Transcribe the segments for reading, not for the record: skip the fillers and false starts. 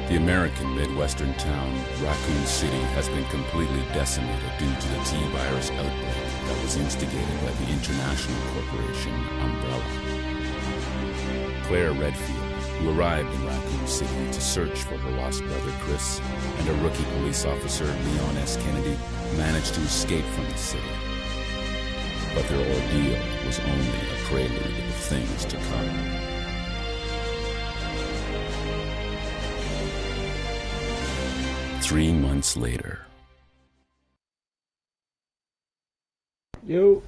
The American Midwestern town, Raccoon City, has been completely decimated due to the T-virus outbreak that was instigated by the international corporation Umbrella. Claire Redfield, who arrived in Raccoon City to search for her lost brother Chris, and a rookie police officer, Leon S. Kennedy, managed to escape from the city. But their ordeal was only a prelude of things to come. 3 months later. Yo.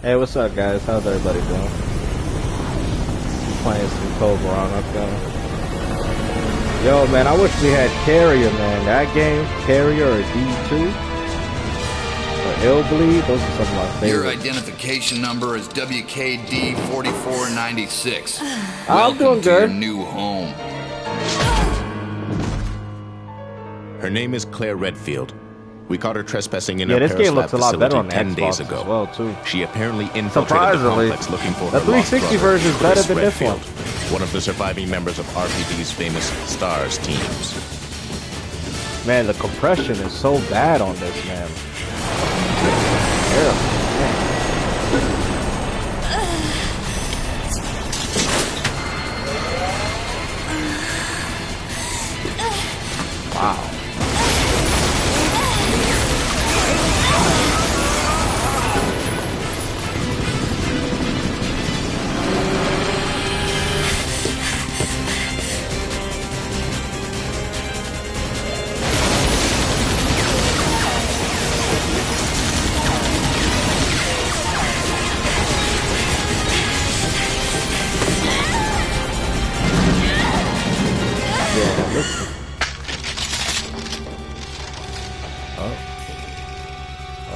Hey, what's up, guys? How's everybody doing? Playing some Code Veronica. Yo, man, I wish we had Carrier, man. That game, Carrier or D2 or Illbleed, those are some of my favorites. Your identification number is WKD4496. I'm doing good. Welcome to your new home. Her name is Claire Redfield. We caught her trespassing in yeah, a this game looks a lot better on 10 Xbox days ago. as well, too. She apparently infiltrated the complex looking for her the 360 version is better than this one. One of the surviving members of RPD's famous STARS teams. Man, the compression is so bad on this, man. Yeah, man. Wow.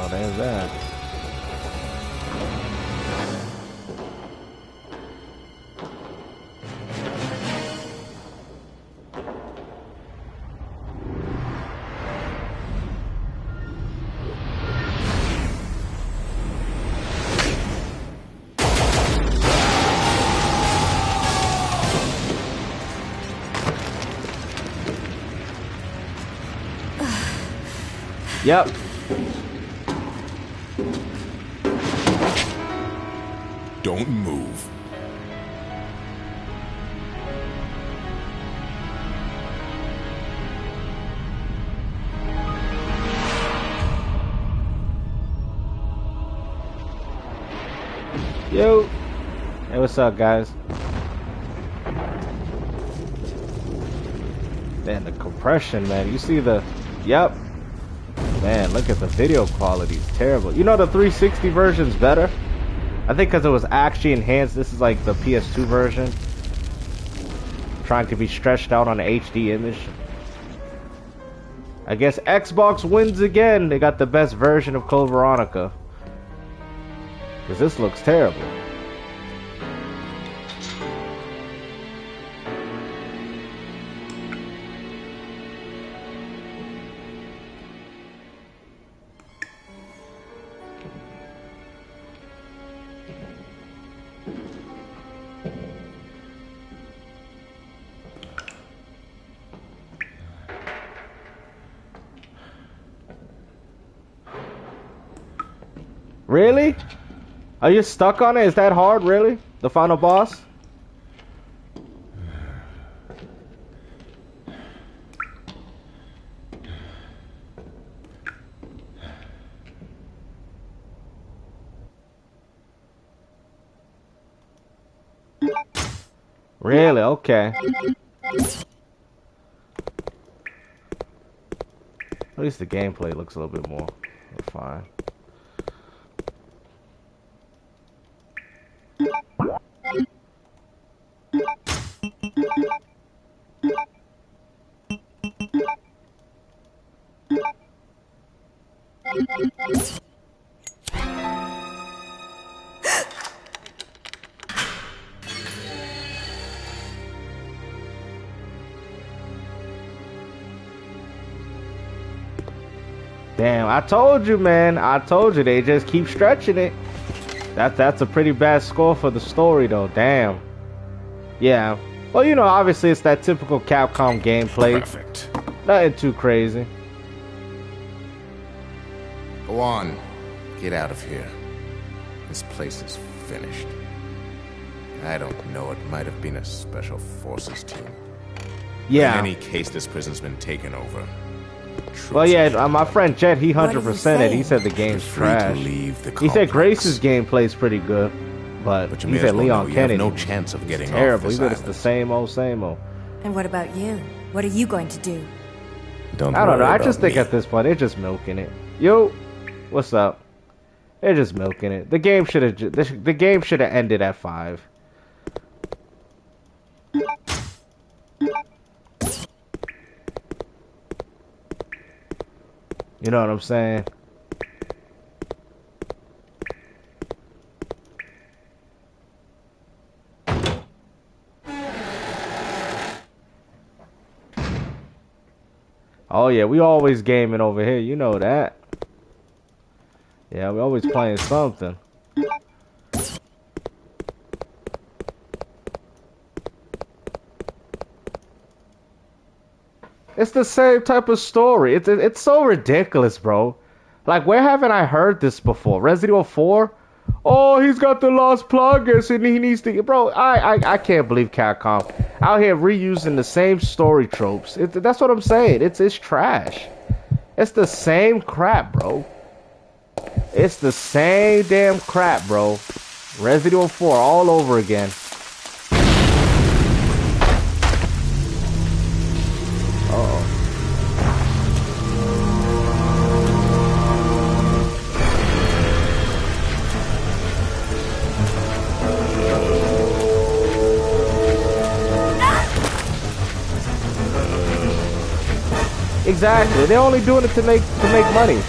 Oh, there's that. Yep. Don't move. Yo. Hey, what's up, guys? Man, the compression, man. You see the... Yep. Man, look at the video quality. It's terrible. You know the 360 version's better? I think because it was actually enhanced. This is like the PS2 version. Trying to be stretched out on an HD image. I guess Xbox wins again. They got the best version of Code Veronica. Because this looks terrible. Really? Are you stuck on it? Is that hard, really? The final boss? Really? Okay. At least the gameplay looks a little bit more refined. Damn, I told you, man. I told you, they just keep stretching it. That's a pretty bad score for the story, though. Damn. Yeah, Well, you know, obviously it's that typical Capcom gameplay. Perfect. Nothing too crazy. Go on. Get out of here. This place is finished. I don't know, it might have been a special forces team. Yeah. In any case, this prison's been taken over. Well, yeah, my friend Jet, he 100%ed it. He said the You're game's free trash. to leave the He said complex. Grace's gameplay's pretty good, but But you he may said as well Leon know you Kennedy. have no chance of getting Terrible. off He this said it's the island. same old, same old. And what about you? What are you going to do? Don't I don't know. worry I just about think me. at this point they're just milking it. Yo, what's up? They're just milking it. The game should have. The game should have ended at 5. You know what I'm saying? Oh yeah, we always gaming over here. You know that. Yeah, we always playing something. It's the same type of story. It's so ridiculous, bro. Like, where haven't I heard this before? Resident Evil 4? Oh, he's got the lost plugins and he needs to... Bro, I can't believe Capcom out here reusing the same story tropes. That's what I'm saying. It's trash. It's the same crap, bro. It's the same damn crap, bro. Resident Evil 4 all over again. Uh-oh. Exactly. They're only doing it to make money.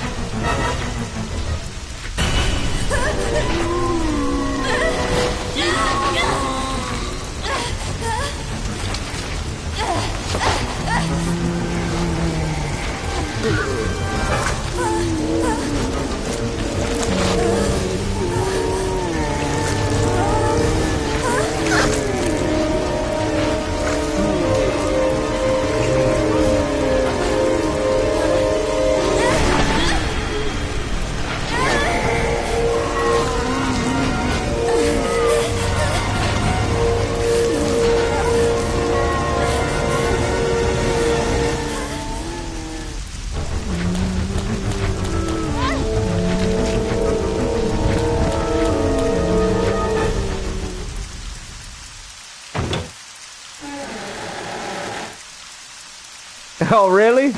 Oh, really?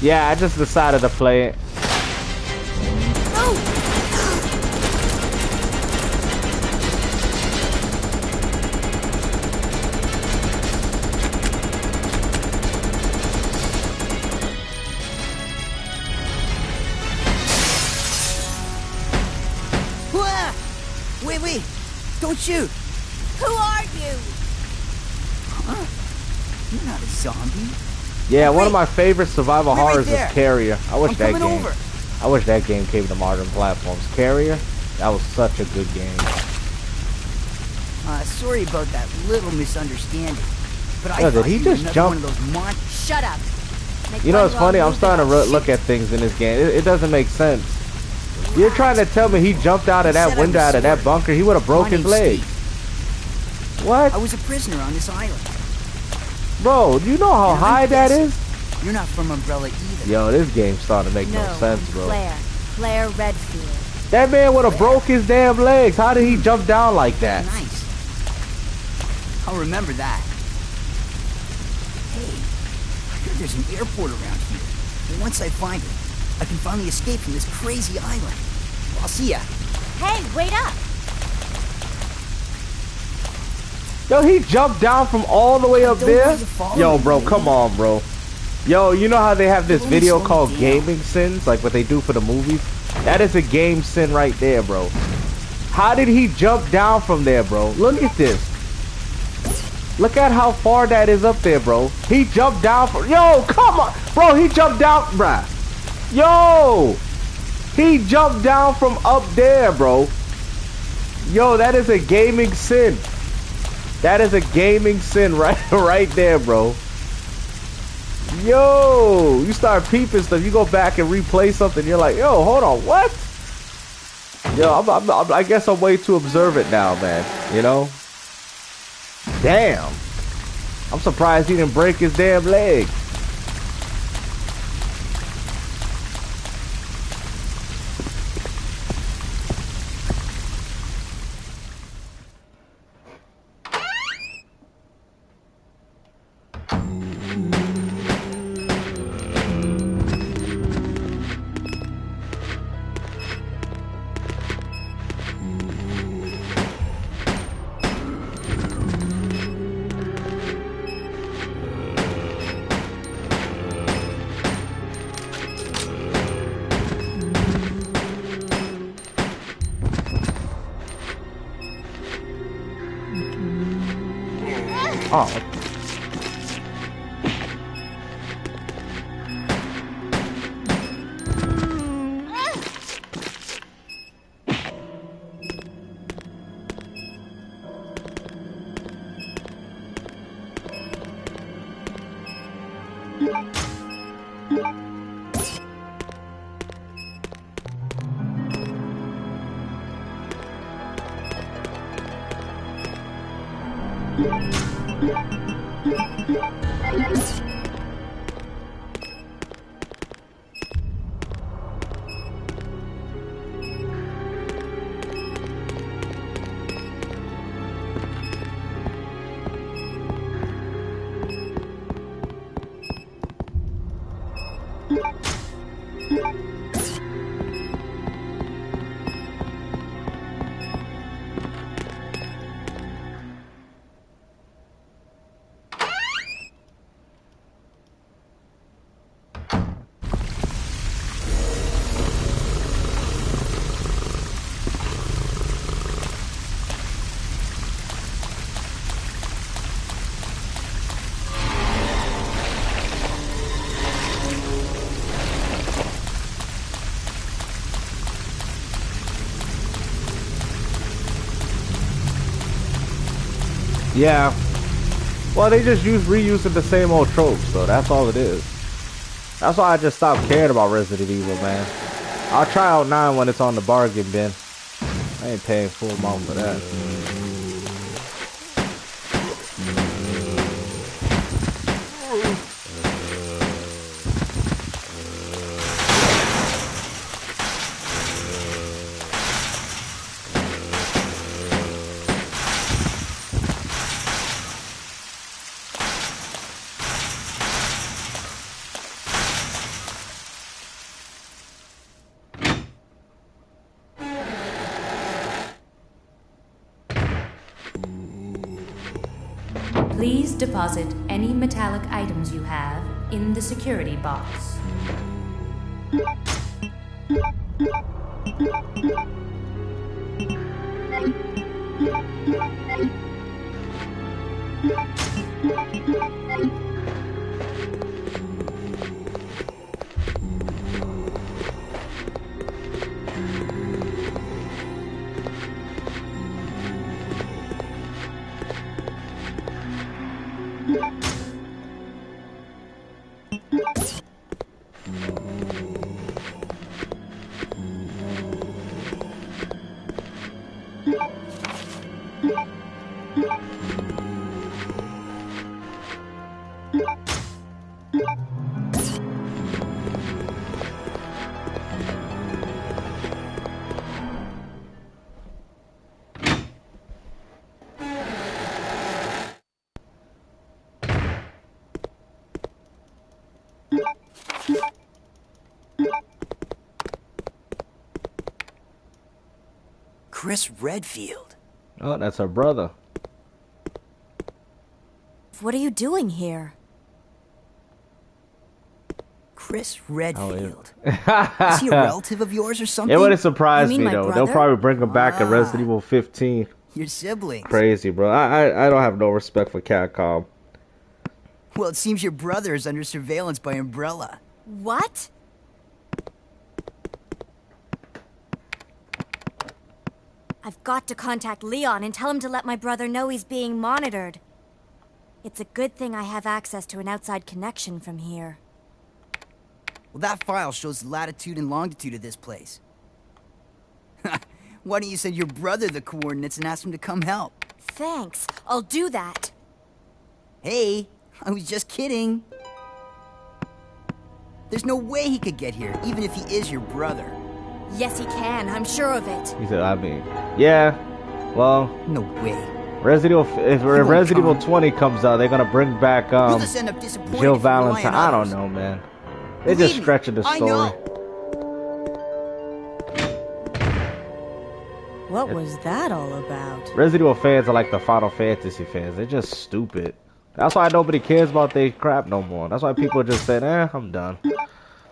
Yeah, I just decided to play it. Wait, don't shoot. Who are you? Huh? You're not a zombie. Yeah, one of Wait. my favorite survival Wait right horrors there. is Carrier. I wish I'm that coming game. over. I wish that game came to modern platforms. Carrier, that was such a good game. Sorry about that little misunderstanding. But I Yo, did thought he you were just another jump- one of those monsters. Shut up. Make You know, one it's wrong funny. I'm move starting to and I'll look shoot at things in this game. It doesn't make sense. You're trying to tell me he jumped out of He that said I window was out of that sorry. bunker? He would have broke My his name's leg. Steve. What? I was a prisoner on this island. Bro, do you know how You're high that innocent. is? You're not from Umbrella either. Yo, this game's starting to make no sense, I'm bro. Claire Redfield. That man would have broke his damn legs. How did he jump down like that? Nice. I'll remember that. Hey, I heard there's an airport around here. And once I find it, I can finally escape from this crazy island. I'll see ya. Hey, wait up. Yo, he jumped down from all the way up Don't there? worry, you're following Yo, bro, me. come on, bro. Yo, you know how they have this You've only video slowed called down. Gaming Sins? Like what they do for the movies? That is a game sin right there, bro. How did he jump down from there, bro? Look at this. Look at how far that is up there, bro. He jumped down from... Yo, come on. Bro, he jumped down... Bruh. Yo. He jumped down from up there, bro. Yo, that is a gaming sin. That is a gaming sin right there, bro. Yo, you start peeping stuff. You go back and replay something. You're like, yo, hold on, what? Yo, I guess I'm way too observant now, man. You know? Damn. I'm surprised he didn't break his damn leg. Oh. Yeah. Well, they just reusing the same old tropes, so that's all it is. That's why I just stopped caring about Resident Evil, man. I'll try out 9 when it's on the bargain bin. I ain't paying full amount for that. Please deposit any metallic items you have in the security box. Chris Redfield. Oh, that's her brother. What are you doing here? Chris Redfield. Oh, yeah. Is he a relative of yours or something? It wouldn't surprise You mean me, my though. brother? They'll probably bring him back in Resident Evil 15. Your siblings. Crazy, bro. I don't have no respect for Capcom. Well, it seems your brother is under surveillance by Umbrella. What? I've got to contact Leon and tell him to let my brother know he's being monitored. It's a good thing I have access to an outside connection from here. Well, that file shows the latitude and longitude of this place. Why don't you send your brother the coordinates and ask him to come help? Thanks, I'll do that. Hey, I was just kidding. There's no way he could get here, even if he is your brother. Yes, he can, I'm sure of it. He said, I mean, yeah, well, No way. if Resident Evil 20 comes out, they're gonna bring back You'll just end up disappointed Jill if you rely on Valentine. I don't others. know, man. They're Believe just me, stretching the I story. know. What was that all about? Resident Evil fans are like the Final Fantasy fans. They're just stupid. That's why nobody cares about their crap no more. That's why people just said, I'm done.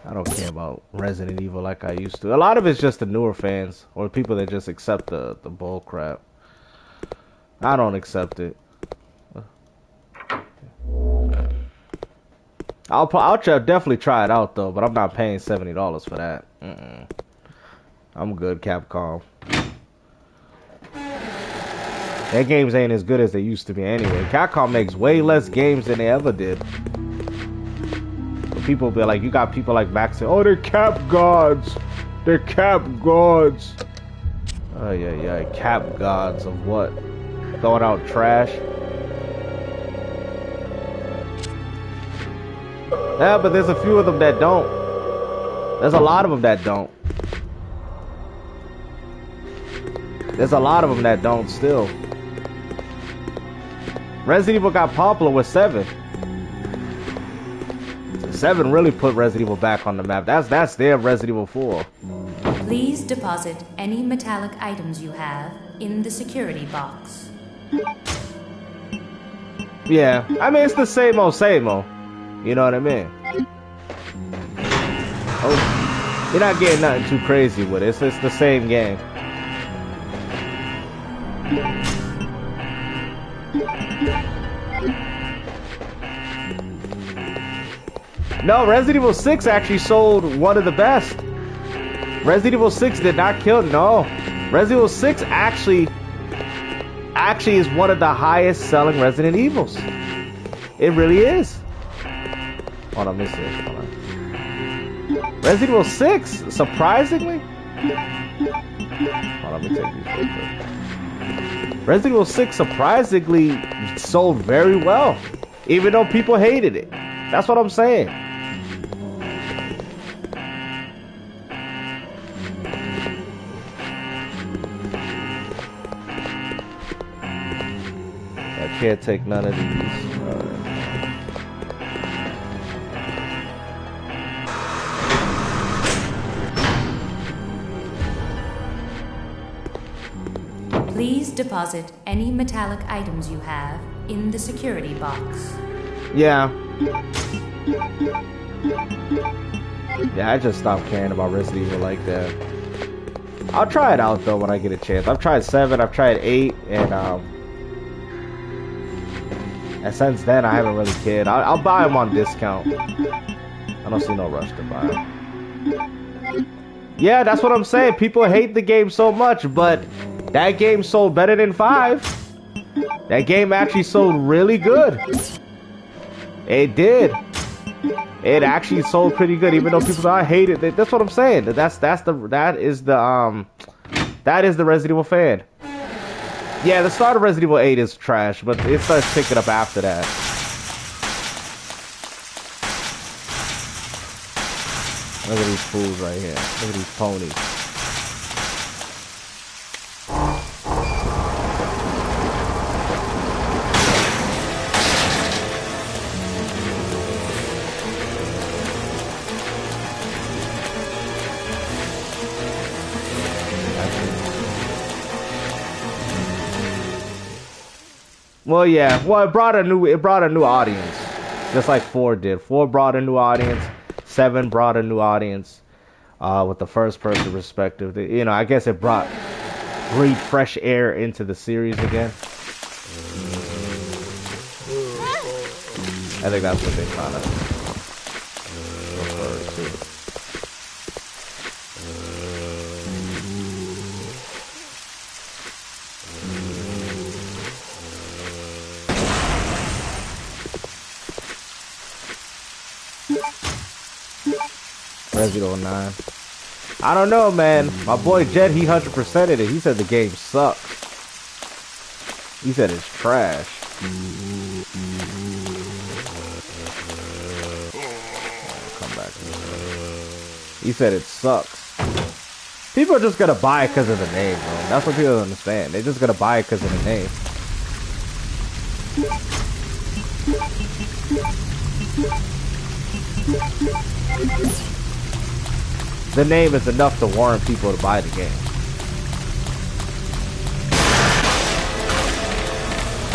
I don't care about Resident Evil like I used to. A lot of it's just the newer fans or people that just accept the bull crap. I don't accept it. I'll definitely try it out though, but I'm not paying $70 for that. I'm good, Capcom. Their games ain't as good as they used to be anyway. Capcom makes way less games than they ever did. But people be like, you got people like Max saying, oh, they're Cap gods. They're Cap gods. Oh, yeah. Cap gods of what? Throwing out trash? Yeah, but there's a few of them that don't. There's a lot of them that don't. There's a lot of them that don't still. Resident Evil got popular with 7. 7 really put Resident Evil back on the map. That's their Resident Evil 4. Please deposit any metallic items you have in the security box. Yeah, I mean, it's the same old. You know what I mean? Oh, you're not getting nothing too crazy with it. It's the same game. No, Resident Evil 6 actually sold one of the best. Resident Evil 6 did not kill. No, Resident Evil 6 actually is one of the highest selling Resident Evils. It really is. Hold on, let me see. Hold on. Resident Evil 6, surprisingly. Hold on, let me take these real quick. Resident Evil 6 surprisingly sold very well, even though people hated it. That's what I'm saying. I can't take none of these. Please deposit any metallic items you have in the security box. Yeah, I just stopped caring about Resident Evil like that. I'll try it out though when I get a chance. I've tried 7, I've tried 8, and since then I haven't really cared. I'll buy them on discount. I don't see no rush to buy them. Yeah, that's what I'm saying. People hate the game so much, but that game sold better than 5. That game actually sold really good. It did. It actually sold pretty good, even though people say I hate it. That's what I'm saying. That is the Resident Evil fan. Yeah, the start of Resident Evil 8 is trash, but it starts picking up after that. Look at these fools right here. Look at these ponies. Well, yeah. Well, it brought a new audience, just like 4 did. 4 brought a new audience. 7 brought a new audience with the first person perspective. You know, I guess it breathed fresh air into the series again. I think that's what they kind of refer to. Resident Evil 9. I don't know, man. My boy Jet, he 100%ed it. He said the game sucks. He said it's trash. Come back. He said it sucks. People are just gonna buy it because of the name, bro. That's what people don't understand. They're just gonna buy it because of the name. The name is enough to warrant people to buy the game.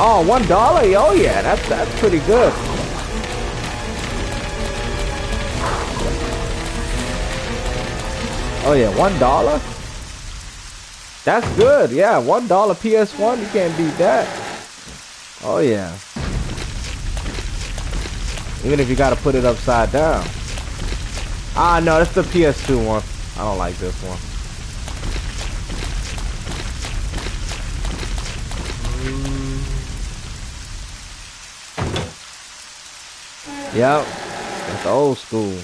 Oh, $1? Oh yeah, that's pretty good. Oh yeah, $1? That's good. Yeah, $1 PS1. You can't beat that. Oh yeah. Even if you gotta put it upside down. Ah, no, that's the PS2 one. I don't like this one. Yep, that's old school.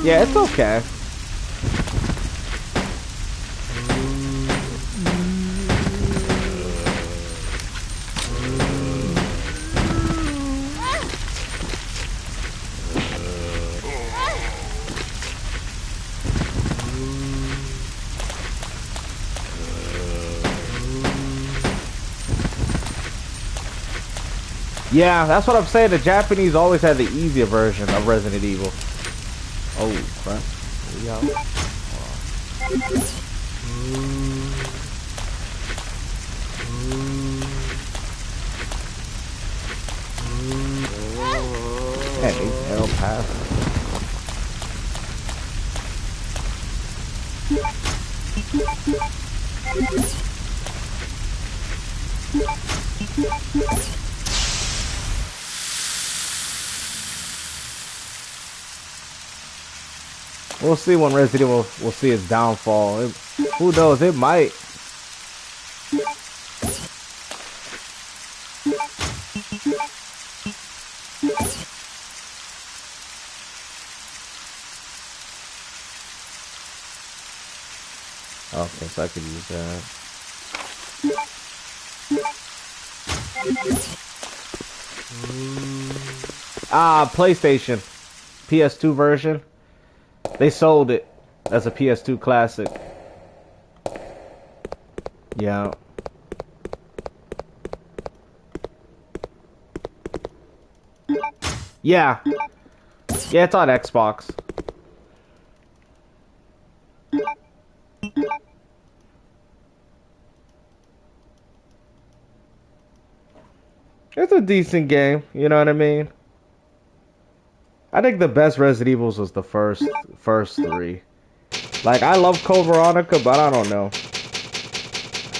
Yeah, it's okay. Yeah, that's what I'm saying. The Japanese always had the easier version of Resident Evil. Oh, crap. Yeah. Hey, arrow pass. We'll see when Resident Evil will see its downfall. Who knows? It might. Okay, so I could use that. Ah, PlayStation. PS2 version. They sold it as a PS2 classic. Yeah. Yeah. Yeah, it's on Xbox. It's a decent game, you know what I mean? I think the best Resident Evils was the first three. Like, I love Code Veronica, but I don't know.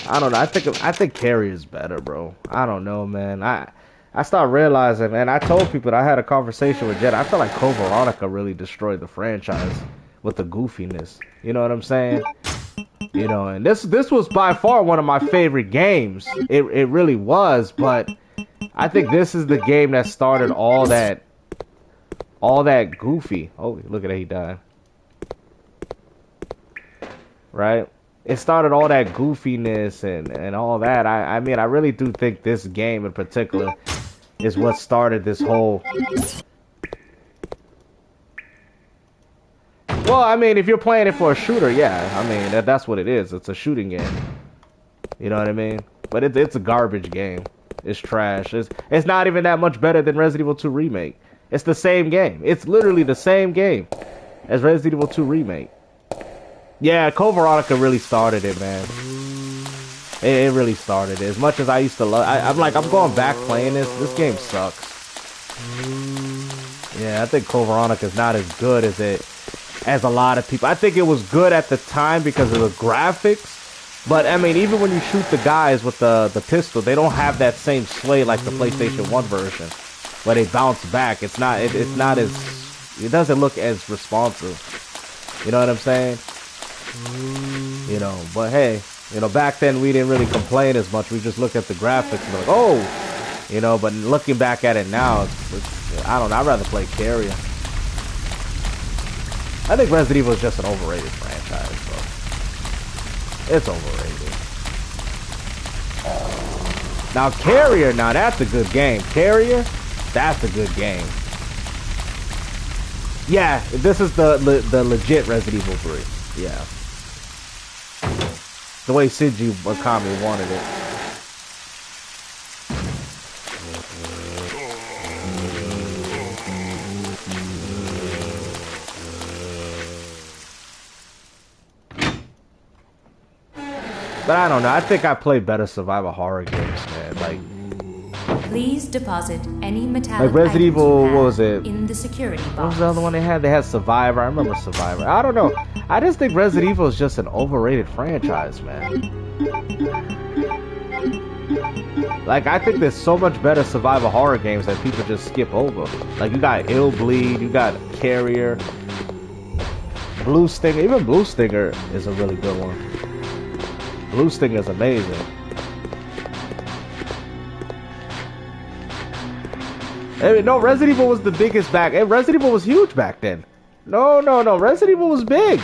I think Carrie is better, bro. I don't know, man. I started realizing, man. I told people that I had a conversation with Jet. I feel like Code Veronica really destroyed the franchise with the goofiness. You know what I'm saying? You know, and this was by far one of my favorite games. It really was, but I think this is the game that started all that goofy. Oh, look at that, he died. Right? It started all that goofiness and all that. I mean, I really do think this game in particular is what started this whole... Well, I mean, if you're playing it for a shooter, yeah. I mean, that's what it is. It's a shooting game. You know what I mean? But it's a garbage game. It's trash. It's not even that much better than Resident Evil 2 Remake. It's the same game. It's literally the same game as Resident Evil 2 Remake. Yeah, Code Veronica really started it, man. It really started it. As much as I used to love... I'm going back playing this. This game sucks. Yeah, I think Code Veronica is not as good as a lot of people. I think it was good at the time because of the graphics, But I mean, even when you shoot the guys with the pistol, they don't have that same sway like the PlayStation 1 version, where they bounce back. It's not not as, it doesn't look as responsive. You know what I'm saying? You know, but hey, you know, back then we didn't really complain as much. We just look at the graphics and be like, oh, you know. But looking back at it now, it's I don't know. I'd rather play Carrier. I think Resident Evil is just an overrated franchise, bro. It's overrated. Now Carrier, now that's a good game. Carrier, that's a good game. Yeah, this is the legit Resident Evil 3. Yeah. The way Shinji Mikami wanted it. But I don't know. I think I play better survival horror games, man. Like, Please deposit any metallic like Resident items Evil, you have what was it? in the security box. What was the other one they had? They had Survivor. I remember Survivor. I don't know. I just think Resident Evil is just an overrated franchise, man. Like, I think there's so much better survival horror games that people just skip over. Like, you got Ill Bleed, you got Carrier, Blue Stinger. Even Blue Stinger is a really good one. Blue Stinger is amazing. Hey, no, Resident Evil was the biggest back. Hey, Resident Evil was huge back then. No. Resident Evil was big.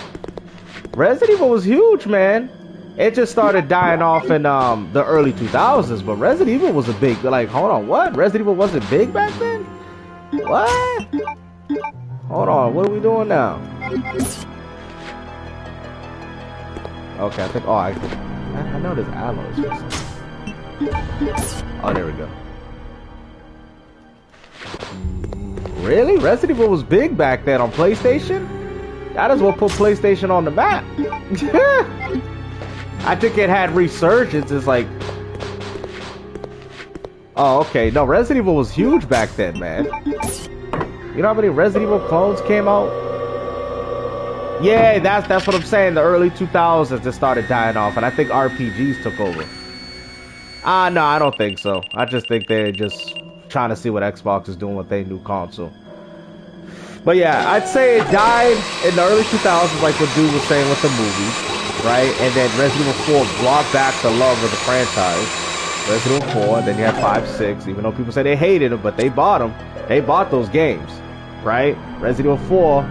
Resident Evil was huge, man. It just started dying off in the early 2000s, but Resident Evil was a big. Like, hold on, what? Resident Evil wasn't big back then? What? Hold on, what are we doing now? Okay, I think. Oh, I know there's alloys. Oh, there we go. Really? Resident Evil was big back then on PlayStation? That is what put PlayStation on the map. I think it had resurgence. It's like, oh, okay. No, Resident Evil was huge back then, man. You know how many Resident Evil clones came out? Yeah, that's what I'm saying. The early 2000s it started dying off, and I think RPGs took over. No, I don't think so. I just think they're just trying to see what Xbox is doing with their new console. But yeah, I'd say it died in the early 2000s, like what Dude was saying with the movies, right? And then Resident Evil 4 brought back the love of the franchise. Resident Evil 4, and then you have 5, 6, even though people say they hated them, but they bought them. They bought those games, right? Resident Evil 4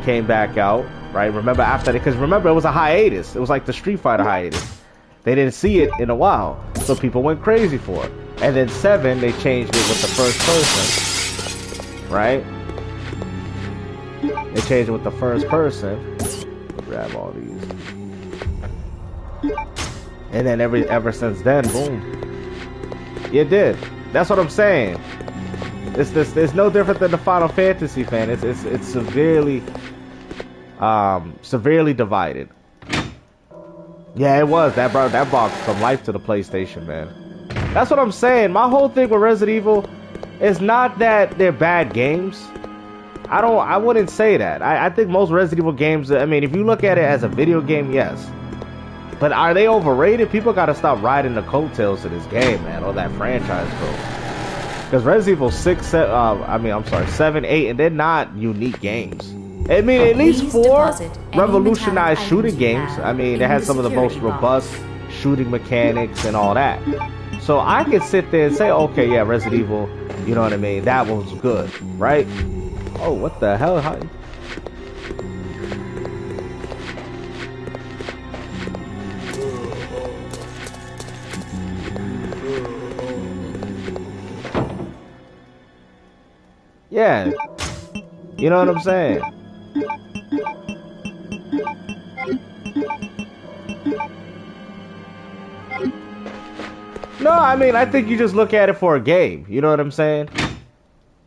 came back out, right? Remember after that, because remember it was a hiatus. It was like the Street Fighter hiatus. They didn't see it in a while, so people went crazy for it. And then 7, they changed it with the first person, right? They changed it with the first person. We'll grab all these. And then ever since then, boom. It did. That's what I'm saying. It's no different than the Final Fantasy fan. It's severely divided. Yeah, it was. That brought some life to the PlayStation, man. That's what I'm saying. My whole thing with Resident Evil is not that they're bad games. I wouldn't say that. I think most Resident Evil games, I mean, if you look at it as a video game, yes. But are they overrated? People gotta stop riding the coattails of this game, man, or that franchise, bro. Because Resident Evil 7, 8, and they're not unique games. I mean, at least 4 revolutionized shooting games. I mean, it has some of the most robust shooting mechanics and all that. So I could sit there and say, okay, yeah, Resident Evil, you know what I mean? That was good, right? Oh, what the hell? How? Yeah, you know what I'm saying? No, I mean, I think you just look at it for a game. You know what I'm saying?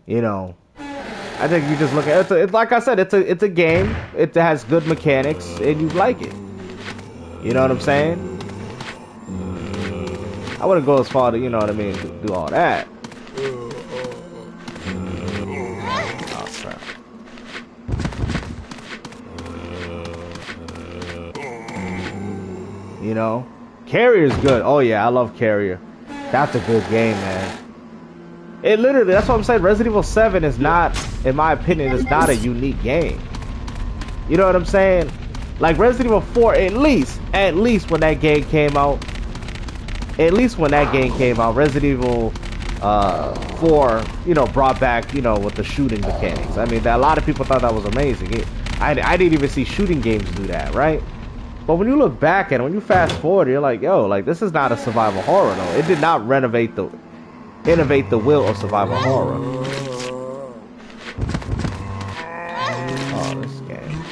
You know, I think you just look at it. It's like I said, it's a game. It has good mechanics, and you like it. You know what I'm saying? I wouldn't go as far to, you know what I mean, do all that. Oh, crap. You know? Carrier's good. Oh yeah, I love Carrier. That's a good game, man. It literally, that's what I'm saying. Resident Evil 7 is not, in my opinion, is not a unique game. You know what I'm saying? Like Resident Evil 4, at least when that game came out, Resident Evil 4, you know, brought back, you know, with the shooting mechanics. I mean, a lot of people thought that was amazing. I didn't even see shooting games do that, right? But when you look back and when you fast forward, you're like, yo, like this is not a survival horror though. It did not innovate the wheel of survival horror. Oh, this game.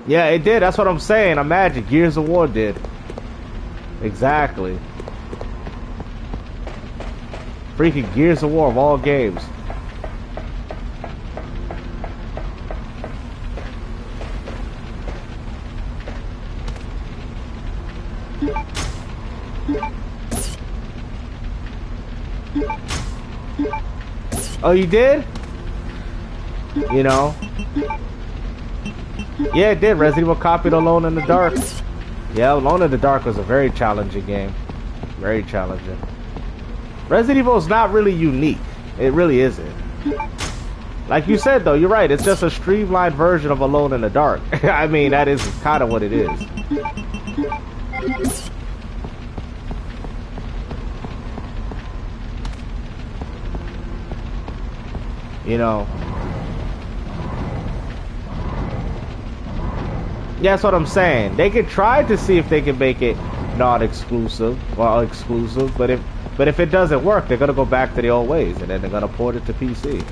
Yeah, it did. That's what I'm saying. Imagine Gears of War did. Exactly. Freaking Gears of War of all games. Oh, you did? You know? Yeah, it did. Resident Evil copied Alone in the Dark. Yeah, Alone in the Dark was a very challenging game. Very challenging. Resident Evil is not really unique. It really isn't. Like you said, though, you're right. It's just a streamlined version of Alone in the Dark. I mean, that is kind of what it is. You know. Yeah, that's what I'm saying. They could try to see if they can make it not exclusive or exclusive, but if it doesn't work, they're gonna go back to the old ways, and then they're gonna port it to PC.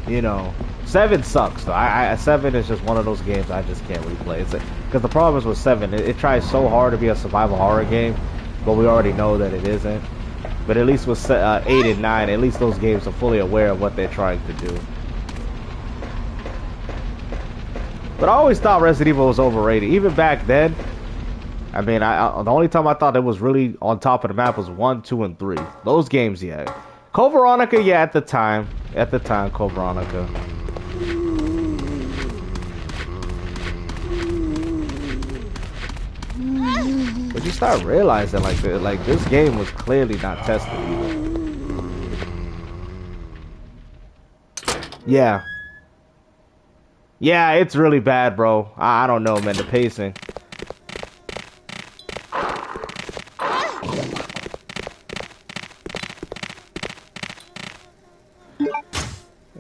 You know, 7 sucks though. 7 is just one of those games I just can't replay. It's because the problem is with 7, it tries so hard to be a survival horror game, but we already know that it isn't. But at least with 8 and 9, at least those games are fully aware of what they're trying to do. But I always thought Resident Evil was overrated. Even back then, I mean, the only time I thought it was really on top of the map was 1, 2, and 3. Those games, yeah. Code Veronica, yeah, at the time, Code Veronica. But you start realizing, like this game was clearly not tested either. Yeah. Yeah, it's really bad, bro. I don't know, man. The pacing.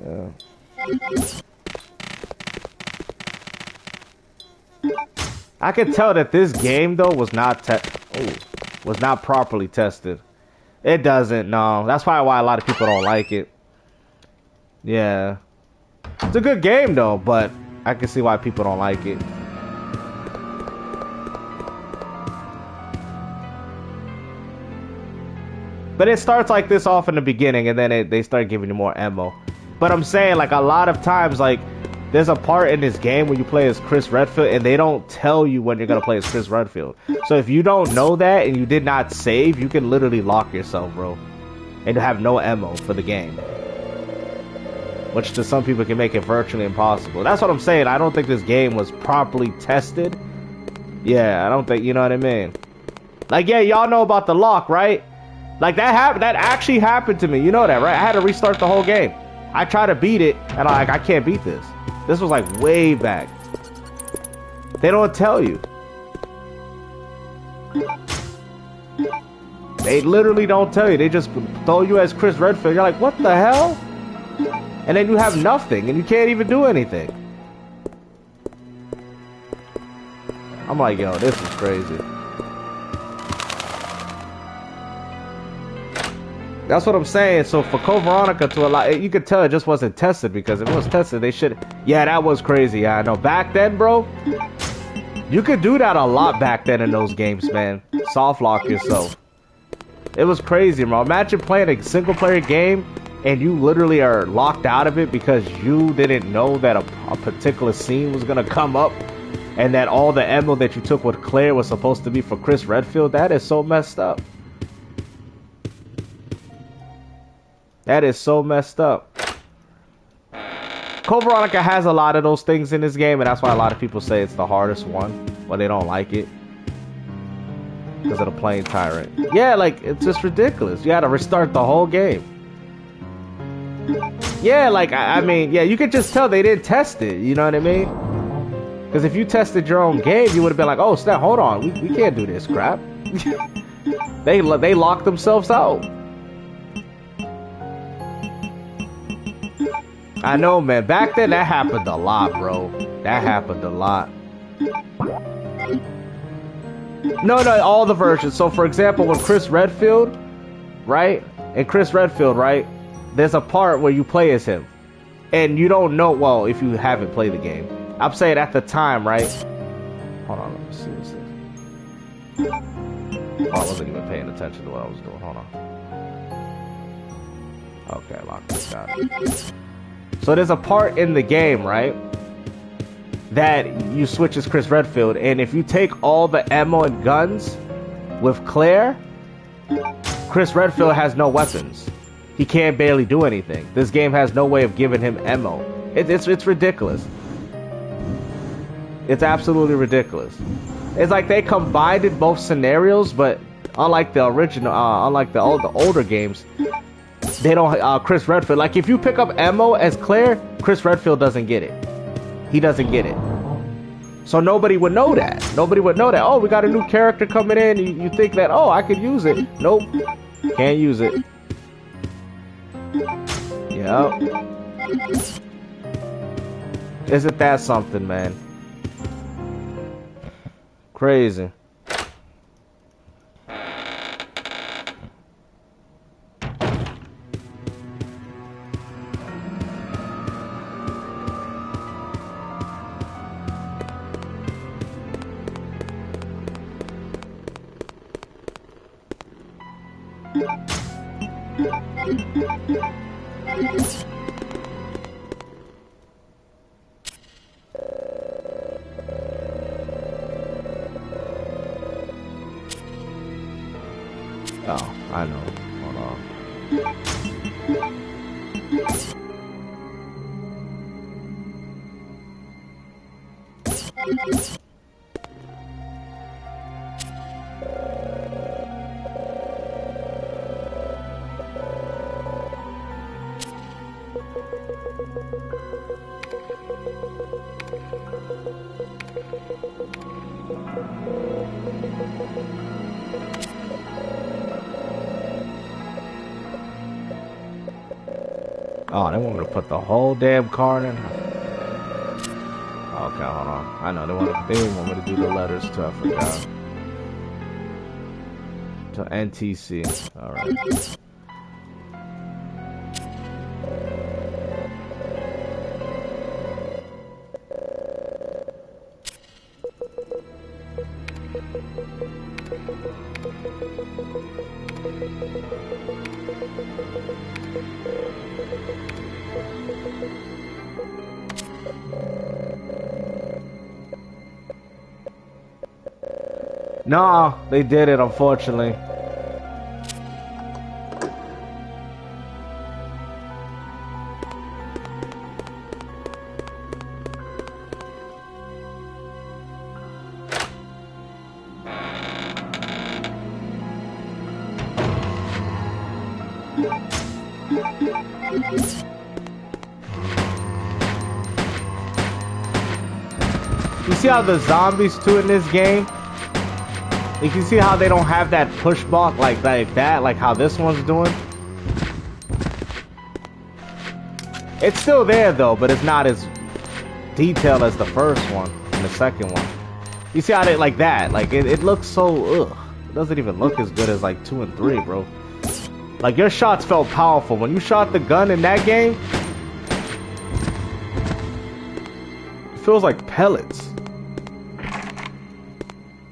Yeah. I could tell that this game though was not properly tested. It doesn't. No, that's probably why a lot of people don't like it. Yeah. It's a good game though, but I can see why people don't like it. But it starts like this off in the beginning, and then they start giving you more ammo. But I'm saying, like, a lot of times, like, there's a part in this game where you play as Chris Redfield, and they don't tell you when you're gonna play as Chris Redfield. So if you don't know that, and you did not save, you can literally lock yourself, bro. And have no ammo for the game. Which to some people can make it virtually impossible. That's what I'm saying. I don't think this game was properly tested. Yeah, I don't think, you know what I mean? Like, yeah, y'all know about the lock, right? Like, that actually happened to me. You know that, right? I had to restart the whole game. I tried to beat it, and I'm like, I can't beat this. This was, like, way back. They don't tell you. They literally don't tell you. They just throw you as Chris Redfield. You're like, what the hell? And then you have nothing, and you can't even do anything. I'm like, yo, this is crazy. That's what I'm saying. So for Code Veronica to allow, you could tell it just wasn't tested, because if it was tested, they should. Yeah, that was crazy. Yeah, I know. Back then, bro, you could do that a lot back then in those games, man. Soft lock yourself. It was crazy, bro. Imagine playing a single player game and you literally are locked out of it because you didn't know that a particular scene was gonna come up, and that all the ammo that you took with Claire was supposed to be for Chris Redfield. That is so messed up. That is so messed up. Code Veronica has a lot of those things in this game, and that's why a lot of people say it's the hardest one, but they don't like it because of the plane tyrant. Yeah, like, it's just ridiculous. You had to restart the whole game. Yeah, like, I mean, yeah, you could just tell they didn't test it, you know what I mean? Because if you tested your own game, you would have been like, oh, snap, hold on, we can't do this crap. They locked themselves out. I know, man. Back then, that happened a lot, bro. That happened a lot. No, all the versions. So, for example, with Chris Redfield, right? And Chris Redfield, right? There's a part where you play as him. And you don't know, well, if you haven't played the game. I'm saying at the time, right? Hold on, let me see what's this. Oh, I wasn't even paying attention to what I was doing. Hold on. Okay, lock this down. So there's a part in the game, right, that you switch as Chris Redfield, and if you take all the ammo and guns with Claire, Chris Redfield has no weapons. He can't barely do anything. This game has no way of giving him ammo. It's ridiculous. It's absolutely ridiculous. It's like they combined in both scenarios, but unlike the original, unlike the older games, they don't, Chris Redfield, like if you pick up ammo as Claire, Chris Redfield doesn't get it. He doesn't get it. So nobody would know that. Nobody would know that, oh, we got a new character coming in, you think that, oh, I could use it. Nope. Can't use it. Yep. Isn't that something, man? Crazy. Oh, I know. Hold on. Oh, they want me to put the whole damn card in? Okay, hold on. I know, they want me to do the letters too, I forgot. To NTC. Alright. No, they did it, unfortunately. You see how the zombies too in this game? You can see how they don't have that push block like that, like how this one's doing. It's still there though, but it's not as detailed as the first one and the second one. You see how they like that? Like it looks so ugh. It doesn't even look as good as like 2 and 3, bro. Like your shots felt powerful when you shot the gun in that game. It feels like pellets.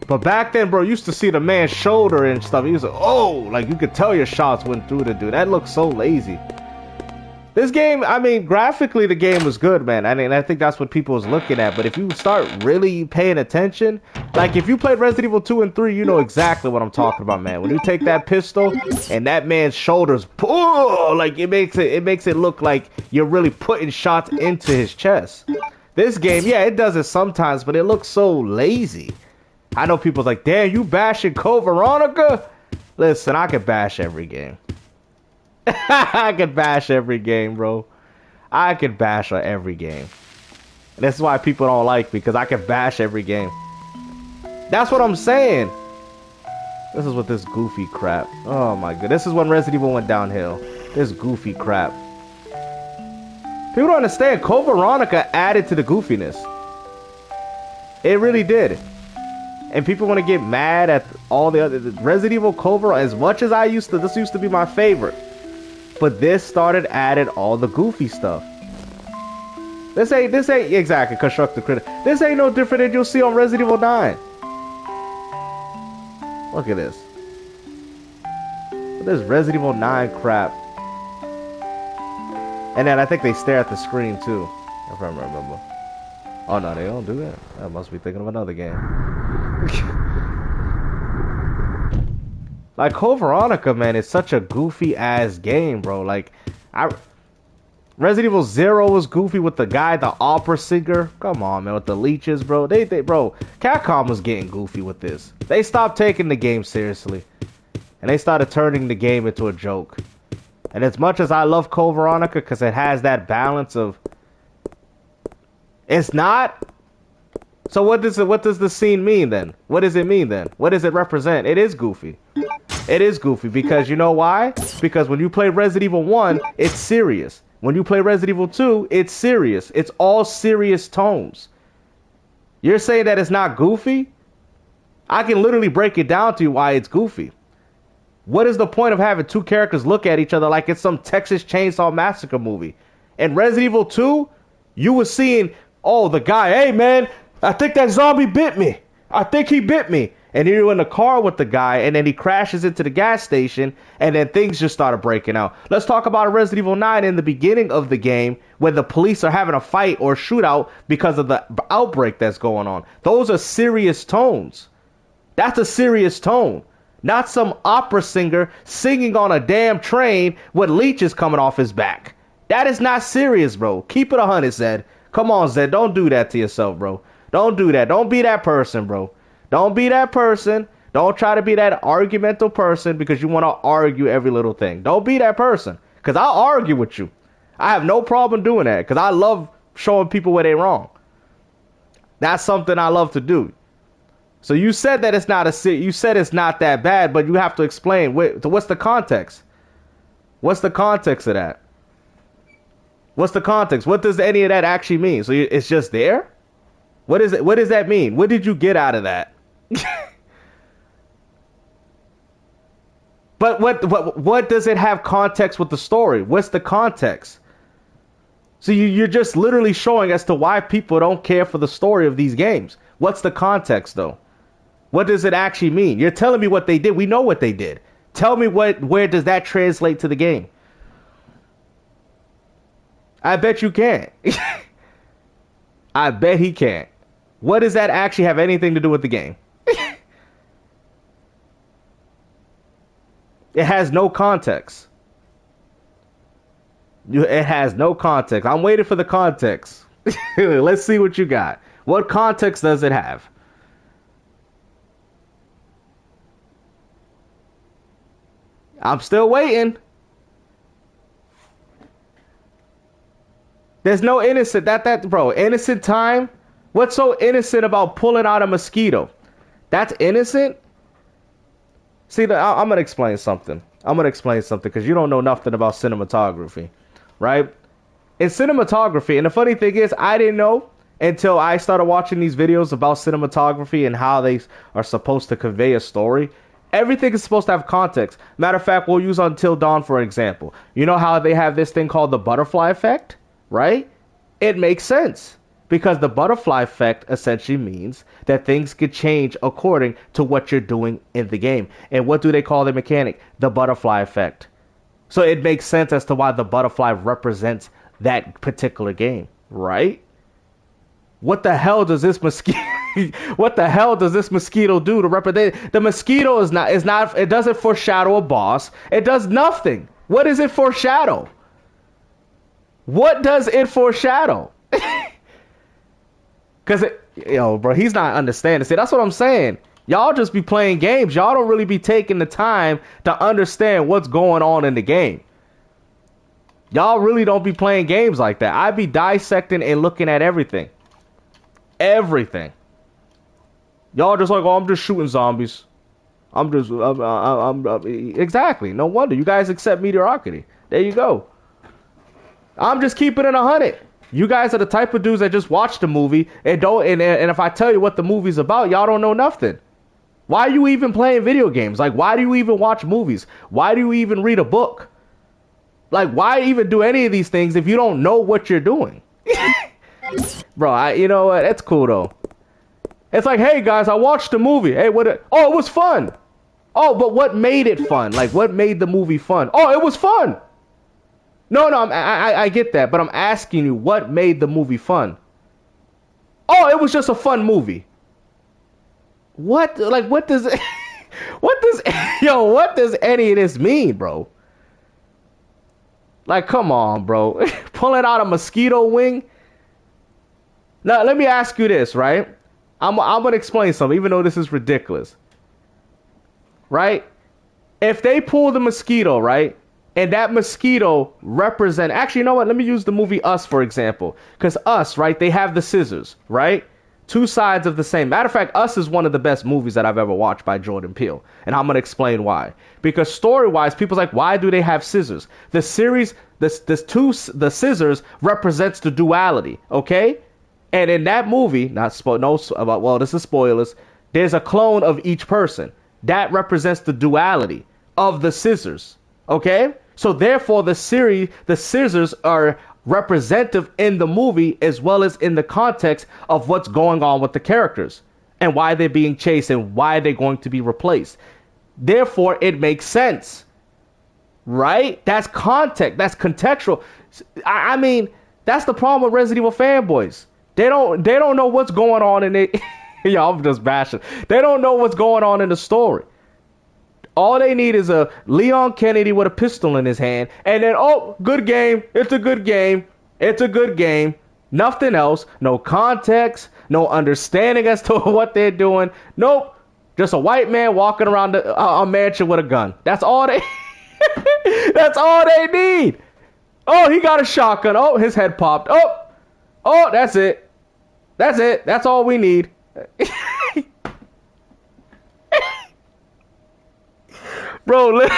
But back then, bro, you used to see the man's shoulder and stuff. He was like, oh, like you could tell your shots went through the dude. That looks so lazy. This game, I mean, graphically the game was good, man. I mean, I think that's what people was looking at. But if you start really paying attention, like if you played Resident Evil 2 and 3, you know exactly what I'm talking about, man. When you take that pistol and that man's shoulders, like it makes it look like you're really putting shots into his chest. This game, yeah, it does it sometimes, but it looks so lazy. I know people's like, damn, you bashing Code Veronica? Listen, I could bash every game. I could bash every game, bro. I could bash every game. And that's why people don't like me, because I can bash every game. That's what I'm saying. This is what this goofy crap. Oh my god. This is when Resident Evil went downhill. This goofy crap. People don't understand. Code Veronica added to the goofiness. It really did. And people want to get mad at all the other Resident Evil Code Veronica. As much as this used to be my favorite. But this started added all the goofy stuff. This ain't exactly constructive critic. This ain't no different than you'll see on Resident Evil 9. Look at this. This Resident Evil 9 crap. And then I think they stare at the screen too, if I remember. Oh no, they don't do that. I must be thinking of another game. Like Code Veronica, man, is such a goofy ass game, bro. Like, Resident Evil 0 was goofy with the guy, the opera singer. Come on, man, with the leeches, bro. Bro, Capcom was getting goofy with this. They stopped taking the game seriously, and they started turning the game into a joke. And as much as I love Code Veronica, because it has that balance of, it's not. So what does the scene mean then? What does it mean then? What does it represent? It is goofy. It is goofy because you know why? Because when you play Resident Evil 1, it's serious. When you play Resident Evil 2, it's serious. It's all serious tones. You're saying that it's not goofy? I can literally break it down to you why it's goofy. What is the point of having two characters look at each other like it's some Texas Chainsaw Massacre movie? In Resident Evil 2, you were seeing, oh, the guy, hey man, I think that zombie bit me. I think he bit me. And you're in the car with the guy, and then he crashes into the gas station, and then things just started breaking out. Let's talk about Resident Evil 9 in the beginning of the game, where the police are having a fight or shootout because of the outbreak that's going on. Those are serious tones. That's a serious tone. Not some opera singer singing on a damn train with leeches coming off his back. That is not serious, bro. Keep it 100, Zed. Come on, Zed. Don't do that to yourself, bro. Don't do that. Don't be that person, bro. Don't be that person. Don't try to be that argumental person because you want to argue every little thing. Don't be that person, because I'll argue with you. I have no problem doing that because I love showing people where they're wrong. That's something I love to do. So you said that it's not you said it's not that bad, but you have to explain what's the context. What's the context of that? What's the context? What does any of that actually mean? So it's just there? What is it? What does that mean? What did you get out of that? But what does it have context with the story? What's the context? So you're just literally showing as to why people don't care for the story of these games. What's the context though? What does it actually mean? You're telling me what they did. We know what they did. Tell me where does that translate to the game? I bet you can't. I bet he can't. What does that actually have anything to do with the game? It has no context. It has no context. I'm waiting for the context. Let's see what you got. What context does it have? I'm still waiting. There's no innocent. Bro, innocent time? What's so innocent about pulling out a mosquito? That's innocent? See, I'm going to explain something. I'm going to explain something because you don't know nothing about cinematography, right? In cinematography, and the funny thing is, I didn't know until I started watching these videos about cinematography and how they are supposed to convey a story. Everything is supposed to have context. Matter of fact, we'll use Until Dawn for an example. You know how they have this thing called the butterfly effect, right? It makes sense. Because the butterfly effect essentially means that things could change according to what you're doing in the game. And what do they call the mechanic? The butterfly effect. So it makes sense as to why the butterfly represents that particular game, right? What the hell does this mosquito? What the hell does this mosquito do to represent? The mosquito is not. It doesn't foreshadow a boss. It does nothing. What does it foreshadow? What does it foreshadow? Cause bro, he's not understanding. See, that's what I'm saying. Y'all just be playing games. Y'all don't really be taking the time to understand what's going on in the game. Y'all really don't be playing games like that. I be dissecting and looking at everything. Everything. Y'all just like, oh, I'm just shooting zombies. Exactly. No wonder you guys accept mediocrity. There you go. I'm just keeping it 100. You guys are the type of dudes that just watch the movie and don't. And if I tell you what the movie's about, y'all don't know nothing. Why are you even playing video games? Like, why do you even watch movies? Why do you even read a book? Like, why even do any of these things if you don't know what you're doing? Bro, you know what? It's cool though. It's like, hey guys, I watched the movie. Hey, it was fun. Oh, but what made it fun? Like, what made the movie fun? Oh, it was fun. No, I get that, but I'm asking you, what made the movie fun? Oh, it was just a fun movie. What? Like, what does what does any of this mean, bro? Like, come on, bro. Pulling out a mosquito wing. Now, let me ask you this, right? I'm gonna explain something, even though this is ridiculous. Right? If they pull the mosquito, right? And that mosquito represent... Actually, you know what? Let me use the movie Us, for example. Because Us, right? They have the scissors, right? Two sides of the same. Matter of fact, Us is one of the best movies that I've ever watched by Jordan Peele. And I'm going to explain why. Because story-wise, people's like, why do they have scissors? The series, the scissors represents the duality, okay? And in that movie, this is spoilers, there's a clone of each person. That represents the duality of the scissors, okay? So therefore, the scissors are representative in the movie as well as in the context of what's going on with the characters and why they're being chased and why they're going to be replaced. Therefore, it makes sense, right? That's context. That's contextual. I mean, that's the problem with Resident Evil fanboys. They don't know what's going on in it. Y'all, I'm just bashing. They don't know what's going on in the story. All they need is a Leon Kennedy with a pistol in his hand, and then, oh, good game. It's a good game. It's a good game. Nothing else. No context. No understanding as to what they're doing. Nope. Just a white man walking around a mansion with a gun. That's all they. That's all they need. Oh, he got a shotgun. Oh, his head popped. Oh, that's it. That's it. That's all we need. Bro,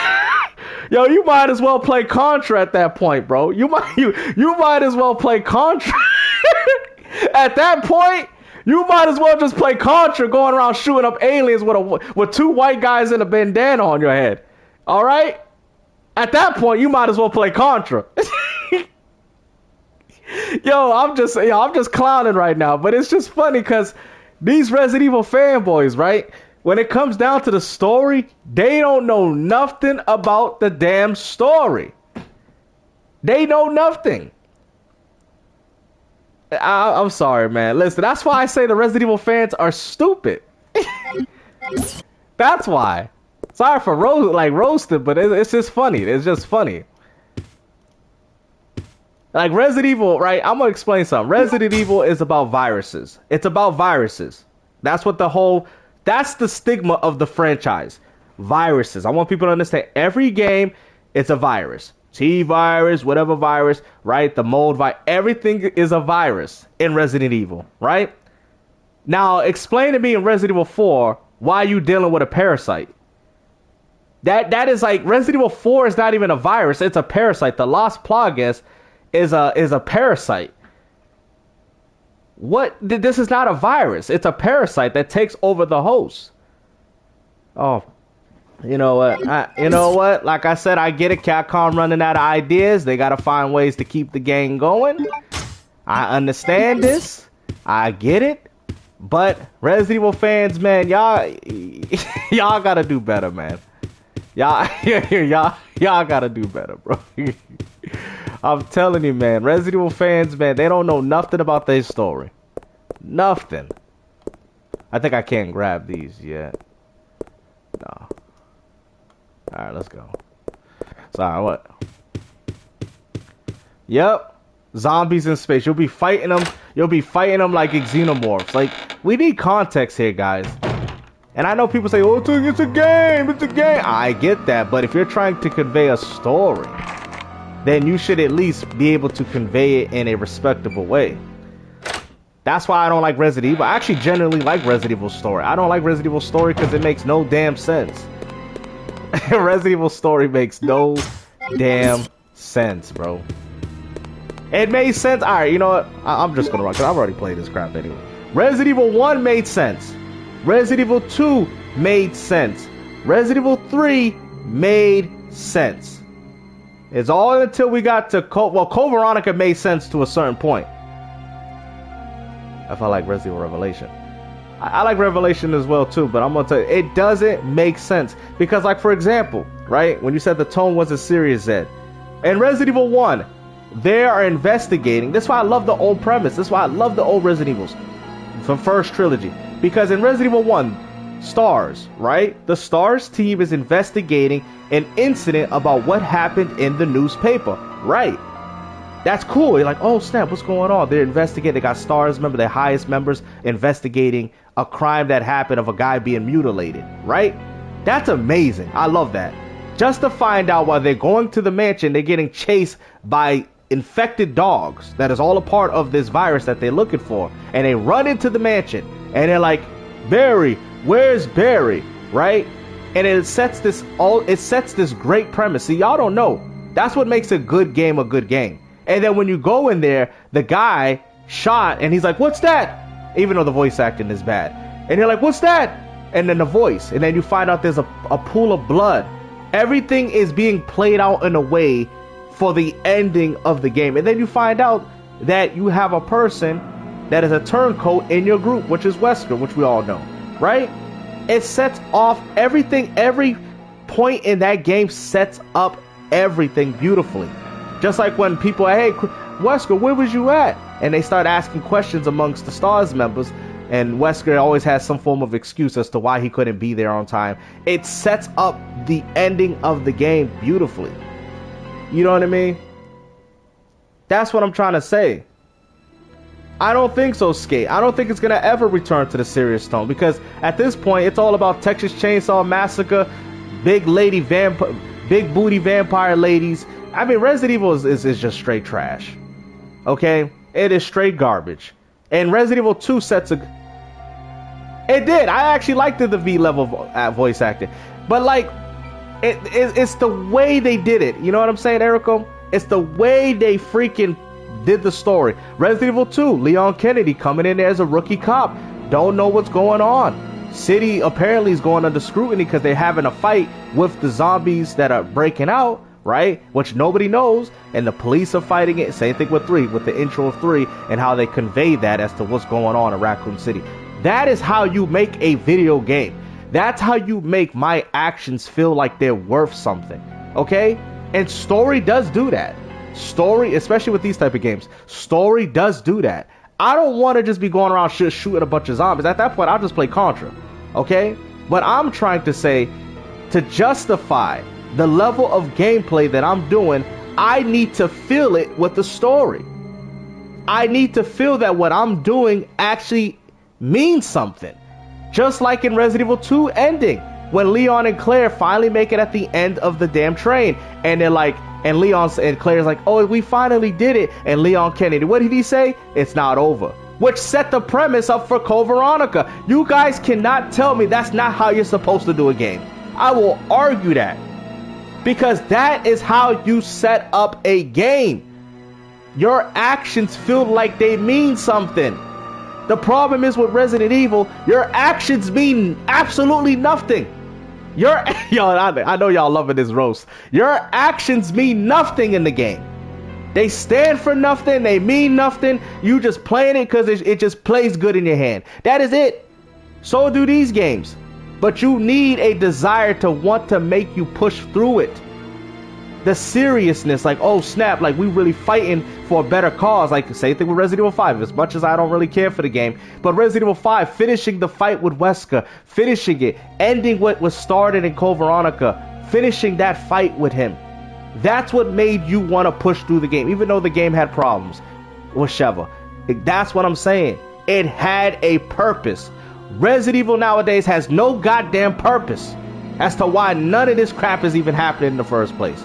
yo, you might as well play Contra at that point, bro. You might as well play Contra. At that point, you might as well just play Contra, going around shooting up aliens with two white guys in a bandana on your head. All right? At that point, you might as well play Contra. Yo, I'm just clowning right now, but it's just funny because these Resident Evil fanboys, right? When it comes down to the story, they don't know nothing about the damn story. They know nothing. I'm sorry, man. Listen, that's why I say the Resident Evil fans are stupid. That's why. Sorry for roasted, but it's just funny. It's just funny. Like Resident Evil, right? I'm gonna explain something. Resident Evil is about viruses. It's about viruses. That's the stigma of the franchise. Viruses. I want people to understand every game, it's a virus. T-virus, whatever virus, right? The mold virus. Everything is a virus in Resident Evil, right? Now, explain to me in Resident Evil 4 why you dealing with a parasite. That is like, Resident Evil 4 is not even a virus. It's a parasite. The Las Plagas is a parasite. What? This is not a virus. It's a parasite that takes over the host. Oh, you know what? Like I said, I get it. Capcom running out of ideas. They got to find ways to keep the game going. I understand this. I get it. But Resident Evil fans, man, y'all got to do better, man. Y'all gotta do better, bro. I'm telling you, man. Resident Evil fans, man, they don't know nothing about their story. Nothing. I think I can't grab these yet. No. Alright, let's go. Sorry, what? Yep. Zombies in space. You'll be fighting them. You'll be fighting them like xenomorphs. Like, we need context here, guys. And I know people say, oh, it's a game. It's a game. I get that. But if you're trying to convey a story, then you should at least be able to convey it in a respectable way. That's why I don't like Resident Evil. I actually generally like Resident Evil's story. I don't like Resident Evil's story because it makes no damn sense. Resident Evil story makes no damn sense, bro. It made sense. Alright, you know what? I'm just gonna run because I've already played this crap anyway. Resident Evil 1 made sense. Resident Evil 2 made sense. Resident Evil 3 made sense. It's all until we got to Code Veronica made sense to a certain point. I felt like Resident Evil Revelation. I like Revelation as well too, but I'm gonna tell you, it doesn't make sense. Because, like, for example, right, when you said the tone wasn't serious, Zed, in Resident Evil 1, they are investigating. That's why I love the old premise. That's why I love the old Resident Evils from first trilogy. Because in Resident Evil 1, STARS, right, the STARS team is investigating an incident about what happened in the newspaper, right? That's cool. You're like, oh snap, what's going on? They're investigating. They got STARS, remember, their highest members, investigating a crime that happened of a guy being mutilated, right? That's amazing. I love that. Just to find out while they're going to the mansion, they're getting chased by infected dogs. That is all a part of this virus that they're looking for. And they run into the mansion and they're like, Barry, where's Barry? Right? And it sets this great premise. See, y'all don't know. That's what makes a good game a good game. And then when you go in there, the guy shot and he's like, what's that? Even though the voice acting is bad. And you're like, what's that? And then the voice. And then you find out there's a pool of blood. Everything is being played out in a way for the ending of the game. And then you find out that you have a person that is a turncoat in your group, which is Wesker, which we all know, right? It sets off everything. Every point in that game sets up everything beautifully. Just like when people, hey, Wesker, where was you at? And they start asking questions amongst the STARS members, and Wesker always has some form of excuse as to why he couldn't be there on time. It sets up the ending of the game beautifully. You know what I mean? That's what I'm trying to say. I don't think so, Skate. I don't think it's going to ever return to the serious tone, because at this point, it's all about Texas Chainsaw Massacre, big booty vampire ladies. I mean, Resident Evil is just straight trash. Okay? It is straight garbage. And Resident Evil 2 sets a... It did. I actually liked the V-level voice acting. But, like, it's the way they did it. You know what I'm saying, Erico? It's the way they freaking did the story. Resident Evil 2, Leon Kennedy coming in there as a rookie cop. Don't know what's going on. City apparently is going under scrutiny because they're having a fight with the zombies that are breaking out, right? Which nobody knows. And the police are fighting it. Same thing with 3, with the intro of 3 and how they convey that as to what's going on in Raccoon City. That is how you make a video game. That's how you make my actions feel like they're worth something. Okay? And story does do that. Story, especially with these type of games, story does do that. I don't want to just be going around shooting a bunch of zombies. At that point, I'll just play Contra. Okay? But I'm trying to say, to justify the level of gameplay that I'm doing, I need to feel it with the story. I need to feel that what I'm doing actually means something. Just like in Resident Evil 2 ending, when Leon and Claire finally make it at the end of the damn train, and they're like, and Leon and Claire's like, oh, we finally did it. And Leon Kennedy, what did he say? It's not over. Which set the premise up for Code Veronica. You guys cannot tell me that's not how you're supposed to do a game. I will argue that. Because that is how you set up a game. Your actions feel like they mean something. The problem is with Resident Evil, your actions mean absolutely nothing. Yo, I know y'all loving this roast. Your actions mean nothing in the game. They stand for nothing. They mean nothing. You just playing it because it just plays good in your hand. That is it. So do these games. But you need a desire to want to make you push through it. The seriousness, like, oh snap, like we really fighting for a better cause. Like same thing with Resident Evil 5, as much as I don't really care for the game, but Resident Evil 5, finishing the fight with Wesker, finishing it, ending what was started in Code Veronica, finishing that fight with him, that's what made you want to push through the game, even though the game had problems with Sheva. That's what I'm saying. It had a purpose. Resident Evil nowadays has no goddamn purpose as to why none of this crap is even happening in the first place.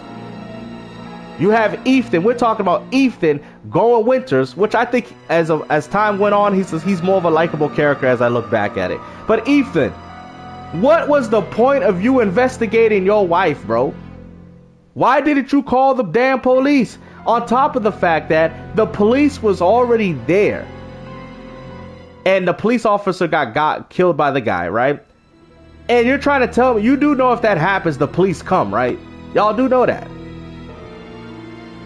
You have Ethan. We're talking about Ethan going Winters, which I think as time went on, he's more of a likable character as I look back at it. But Ethan, what was the point of you investigating your wife, bro? Why didn't you call the damn police? On top of the fact that the police was already there, and the police officer got killed by the guy, right? And you're trying to tell me, you do know if that happens, the police come, right? Y'all do know that.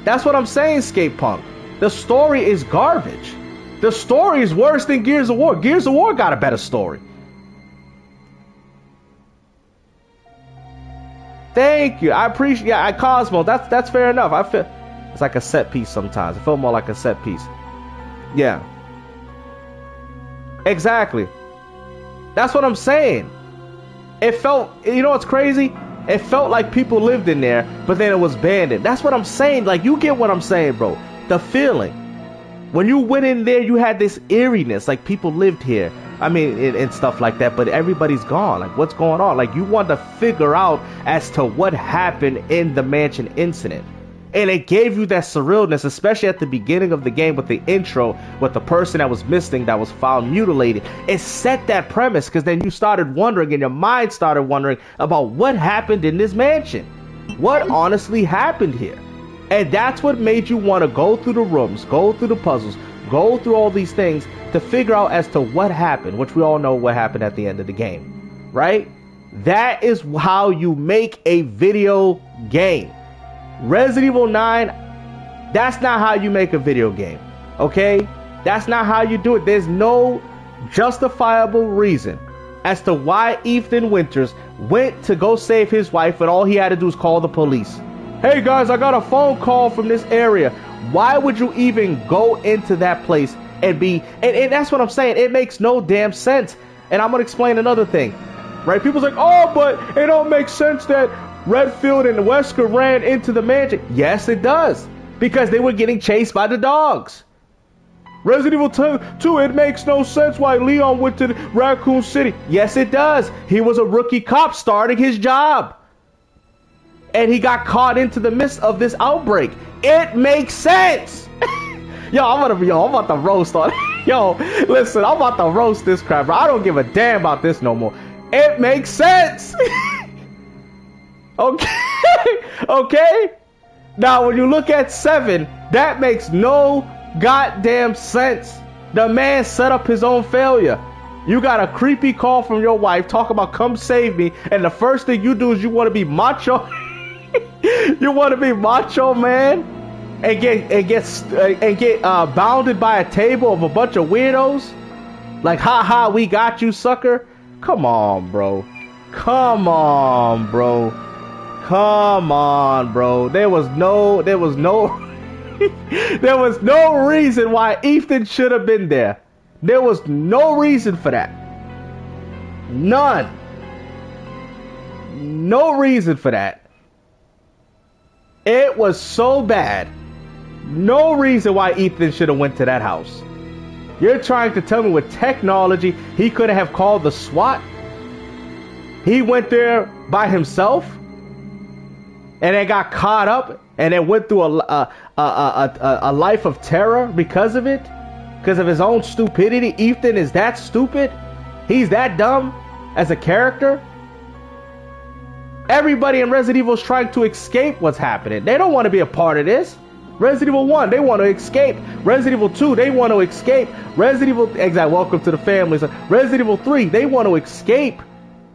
That's what I'm saying, Skate Punk. The story is garbage. The story is worse than Gears of War. Gears of War got a better story. Thank you. I appreciate. Yeah, Cosmo. That's fair enough. I feel it's like a set piece sometimes. It felt more like a set piece. Yeah. Exactly. That's what I'm saying. It felt. You know what's crazy? It felt like people lived in there, but then it was abandoned. That's what I'm saying. Like, you get what I'm saying, bro. The feeling. When you went in there, you had this eeriness. Like, people lived here. I mean, and stuff like that. But everybody's gone. Like, what's going on? Like, you want to figure out as to what happened in the mansion incident. And it gave you that surrealness, especially at the beginning of the game with the intro, with the person that was missing, that was found mutilated. It set that premise, because then you started wondering, and your mind started wondering about what happened in this mansion. What honestly happened here? And that's what made you want to go through the rooms, go through the puzzles, go through all these things to figure out as to what happened, which we all know what happened at the end of the game, right? That is how you make a video game. Resident Evil 9, that's not how you make a video game, okay? That's not how you do it. There's no justifiable reason as to why Ethan Winters went to go save his wife, and all he had to do was call the police. Hey guys, I got a phone call from this area. Why would you even go into that place and and that's what I'm saying. It makes no damn sense. And I'm going to explain another thing, right? People's like, oh, but it don't make sense that Redfield and Wesker ran into the mansion. Yes, it does. Because they were getting chased by the dogs. Resident Evil 2, it makes no sense why Leon went to Raccoon City. Yes, it does. He was a rookie cop starting his job. And he got caught into the midst of this outbreak. It makes sense. I'm about to roast on Yo, listen, I'm about to roast this crap, bro. I don't give a damn about this no more. It makes sense. Okay. Now, when you look at 7, that makes no goddamn sense. The man set up his own failure. You got a creepy call from your wife, talk about come save me, and the first thing you do is you want to be macho. You want to be macho, man, and get bounded by a table of a bunch of weirdos. Like, ha, we got you, sucker. Come on, bro. There was no there was no reason why Ethan should have been there. There was no reason for that. None. No reason for that. It was so bad. No reason why Ethan should have went to that house. You're trying to tell me with technology he couldn't have called the SWAT? He went there by himself and then got caught up and then went through a life of terror because of it? Because of his own stupidity? Ethan is that stupid? He's that dumb as a character? Everybody in Resident Evil is trying to escape what's happening. They don't want to be a part of this. Resident Evil 1, they want to escape. Resident Evil 2, they want to escape. Resident Evil, exactly, welcome to the family. Resident Evil 3, they want to escape.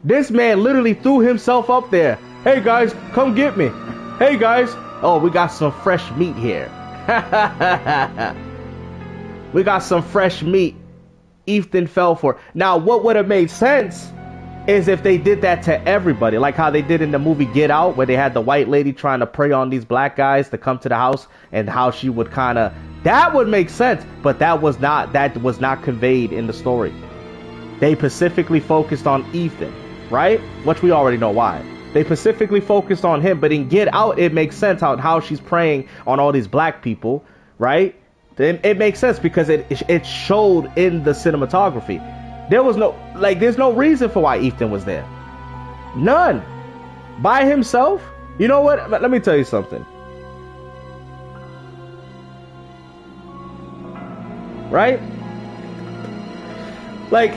This man literally threw himself up there. Hey guys, come get me. Hey guys. Oh, we got some fresh meat here. We got some fresh meat. Ethan fell for. Now, what would have made sense is if they did that to everybody, like how they did in the movie Get Out, where they had the white lady trying to prey on these black guys to come to the house, and how she would kind of, that would make sense, but that was not conveyed in the story. They specifically focused on Ethan, right? Which we already know why. They specifically focused on him, but in Get Out, it makes sense how she's preying on all these black people, right? Then it makes sense because it showed in the cinematography. There was no, like, there's no reason for why Ethan was there. None. By himself? You know what? Let me tell you something. Right? Like,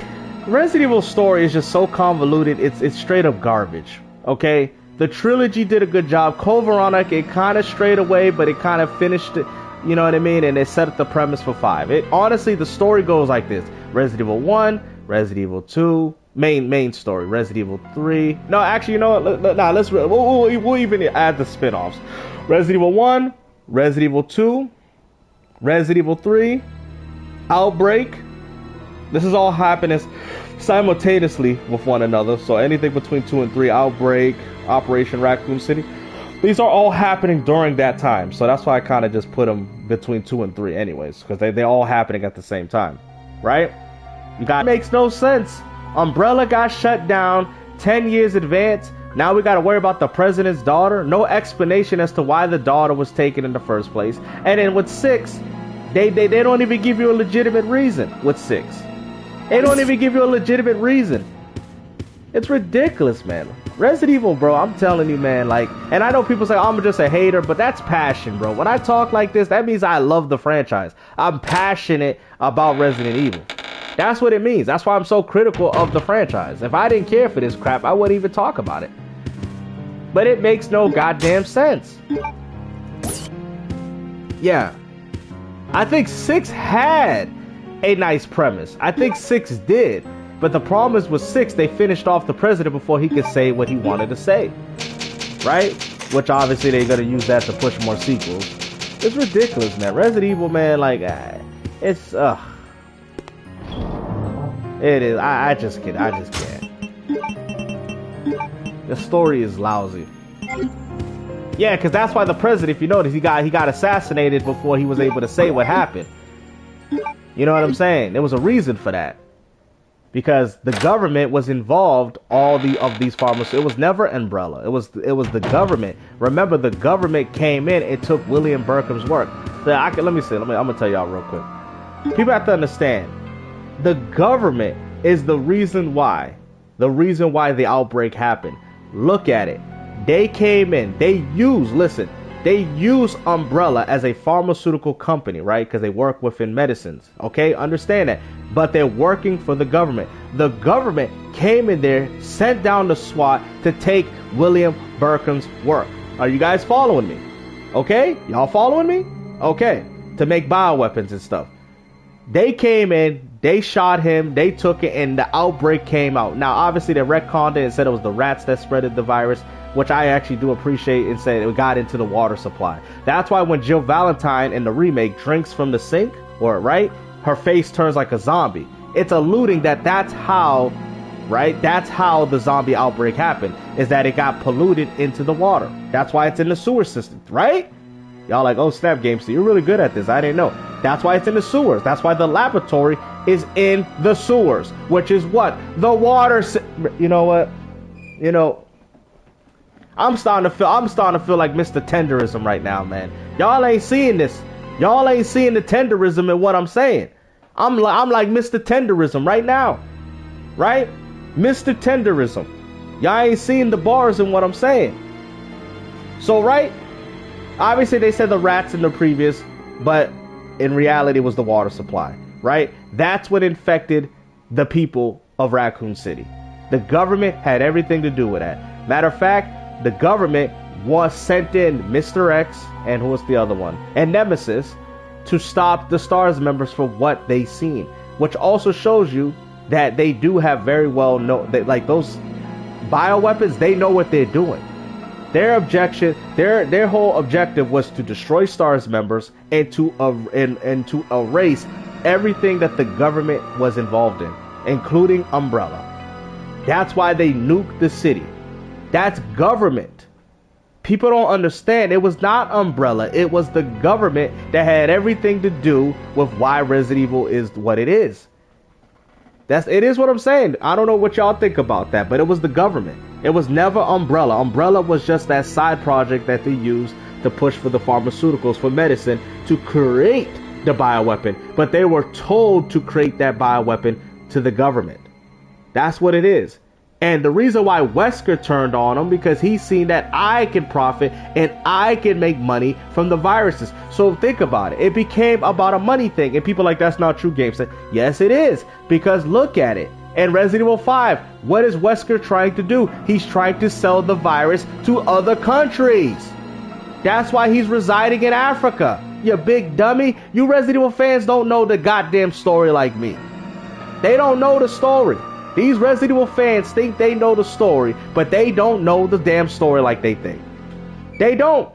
Resident Evil story is just so convoluted, it's straight up garbage. Okay? The trilogy did a good job. Code Veronica, it kind of strayed away, but it kind of finished it, you know what I mean? And it set up the premise for 5. Honestly, the story goes like this. Resident Evil 1, Resident Evil 2, main story. Resident Evil 3. No, actually, you know what? We'll even add the spin-offs. Resident Evil 1, Resident Evil 2, Resident Evil 3, Outbreak. This is all happening simultaneously with one another. So anything between 2 and 3, Outbreak, Operation Raccoon City. These are all happening during that time. So that's why I kind of just put them between 2 and 3 anyways. Because they're all happening at the same time. Right? It makes no sense. Umbrella got shut down 10 years advance. Now we got to worry about the president's daughter. No explanation as to why the daughter was taken in the first place. And then with 6, they don't even give you a legitimate reason with 6. They don't even give you a legitimate reason. It's ridiculous, man. Resident Evil, bro, I'm telling you, man, like, and I know people say, oh, I'm just a hater, but that's passion, bro. When I talk like this, that means I love the franchise. I'm passionate about Resident Evil. That's what it means. That's why I'm so critical of the franchise. If I didn't care for this crap, I wouldn't even talk about it. But it makes no goddamn sense. Yeah. I think 6 had a nice premise. I think 6 did. But the problem is with 6, they finished off the president before he could say what he wanted to say. Right? Which obviously they're going to use that to push more sequels. It's ridiculous, man. Resident Evil, man, like, it's, it is. I just can't. The story is lousy. Yeah, because that's why the president, if you notice, he got assassinated before he was able to say what happened. You know what I'm saying? There was a reason for that. Because the government was involved of these pharmaceuticals. It was never Umbrella. It was the government. Remember, the government came in and took William Burkham's work. So I'm gonna tell y'all real quick. People have to understand. The government is the reason why the outbreak happened. Look at it. They came in. They use Umbrella as a pharmaceutical company, right? Because they work within medicines. Okay, understand that. But they're working for the government. The government came in there, sent down the SWAT to take William Burkham's work. Are you guys following me? Okay, y'all following me? Okay, to make bioweapons and stuff. They came in, they shot him, they took it, and the outbreak came out. Now, obviously, they retconned it and said it was the rats that spreaded the virus, which I actually do appreciate, and said it got into the water supply. That's why when Jill Valentine in the remake drinks from the sink, her face turns like a zombie. It's alluding that's how the zombie outbreak happened, is that it got polluted into the water. That's why it's in the sewer system, right? Y'all like, oh snap, GameStop, you're really good at this. I didn't know. That's why it's in the sewers. That's why the laboratory is in the sewers, which is what? The water. You know what? You know, I'm starting to feel like Mr. Tenderism right now, man. Y'all ain't seeing this. Y'all ain't seeing the tenderism in what I'm saying. I'm like Mr. Tenderism right now. Right? Mr. Tenderism. Y'all ain't seeing the bars in what I'm saying. So, right? Obviously, they said the rats in the previous, but in reality, it was the water supply. Right? That's what infected the people of Raccoon City. The government had everything to do with that. Matter of fact, the government was sent in Mr. X, and who was the other one? And Nemesis, to stop the STARS members for what they seen. Which also shows you that they do have very well known, like those bioweapons, they know what they're doing. Their whole objective was to destroy STARS members and to erase everything that the government was involved in, including Umbrella. That's why they nuked the city. That's government. People don't understand. It was not Umbrella. It was the government that had everything to do with why Resident Evil is what it is. It is what I'm saying. I don't know what y'all think about that, but it was the government. It was never Umbrella. Umbrella was just that side project that they used to push for the pharmaceuticals, for medicine, to create the bioweapon. But they were told to create that bioweapon to the government. That's what it is. And the reason why Wesker turned on him, because he's seen that I can profit and I can make money from the viruses. So think about it. It became about a money thing. And people are like, that's not true, Game said. Yes, it is. Because look at it. In Resident Evil 5, what is Wesker trying to do? He's trying to sell the virus to other countries. That's why he's residing in Africa. You big dummy. You Resident Evil fans don't know the goddamn story like me. They don't know the story. These Resident Evil fans think they know the story, but they don't know the damn story like they think. They don't.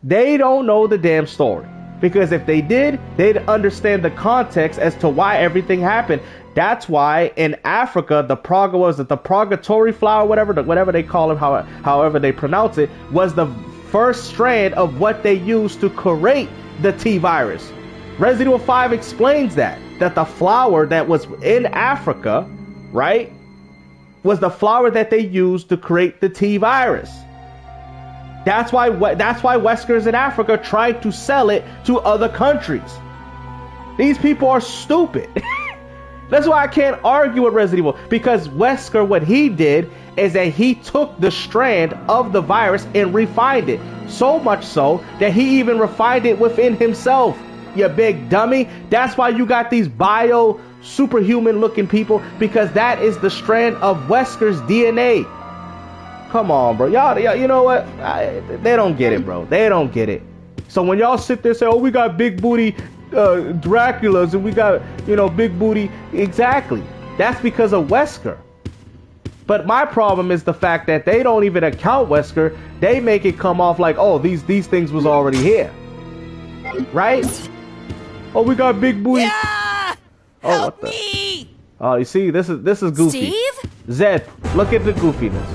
They don't know the damn story. Because if they did, they'd understand the context as to why everything happened. That's why in Africa, the purgatory flower, whatever they call it, however they pronounce it, was the first strand of what they used to create the T-virus. Resident Evil 5 explains that the flower that was in Africa, right, was the flower that they used to create the T-virus. That's why Wesker's in Africa tried to sell it to other countries. These people are stupid. That's why I can't argue with Resident Evil, because Wesker, what he did is that he took the strand of the virus and refined it. So much so that he even refined it within himself. You big dummy. That's why you got these superhuman looking people, because that is the strand of Wesker's DNA. Come on, bro. Y'all, you know what? They don't get it, bro. They don't get it. So when y'all sit there and say, oh, we got big booty Draculas and we got, big booty. Exactly. That's because of Wesker. But my problem is the fact that they don't even account Wesker. They make it come off like, oh, these things was already here. Right? Oh, we got big booty. Yeah! Oh, Help what the? me! Oh, you see, this is goofy. Steve? Zed, look at the goofiness.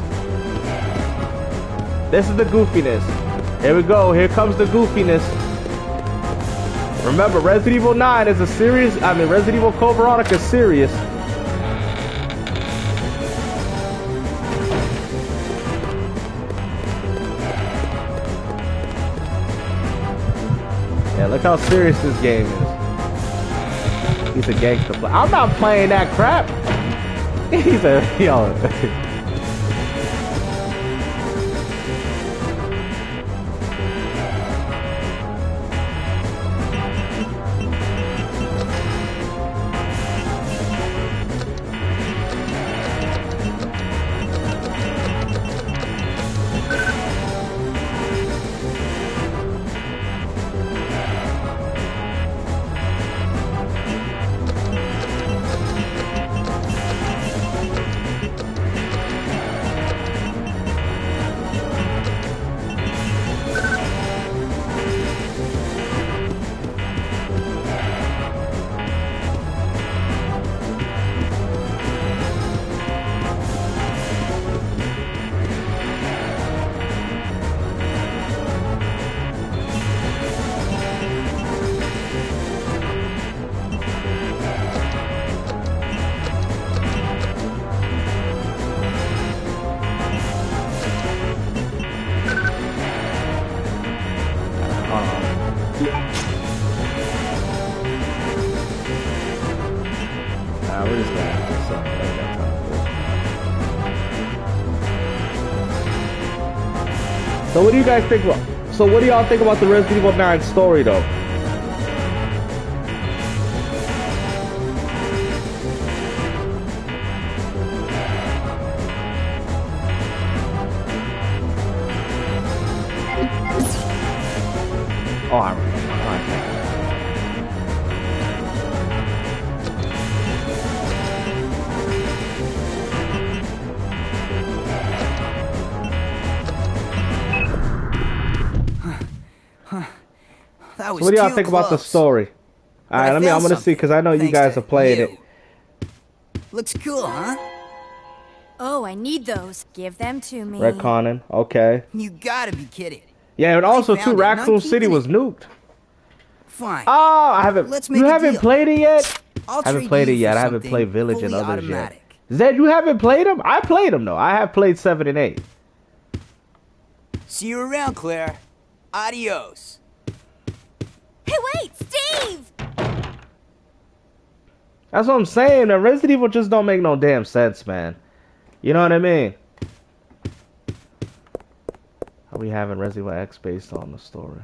This is the goofiness. Here we go. Here comes the goofiness. Remember, Resident Evil 9 is Resident Evil Code Veronica is serious. Yeah, look how serious this game is. He's a gangster player. I'm not playing that crap. He's a So what do you guys think about? So what do y'all think about the Resident Evil 9 story, though? Oh, I remember. That was So what do y'all too think about the close. story? All right, I I'm found gonna see, because I know you Thanks guys to are playing you. it. Looks cool, huh? Oh, I need those. Give them to me. Retconning. Okay. You gotta be kidding. Yeah, and also I too, found it, and I'm Raccoon City keeping was it. nuked. Fine. Oh, I haven't. Let's make You a haven't deal. played it yet? I'll I haven't trade played you it yet. for I haven't something played Village and fully others automatic. yet. Zed, you haven't played them? I played them though. I have played 7 and 8. See you around, Claire. Adios. Hey, wait, Steve! That's what I'm saying. Man. Resident Evil just don't make no damn sense, man. You know what I mean? How we having Resident Evil X based on the story?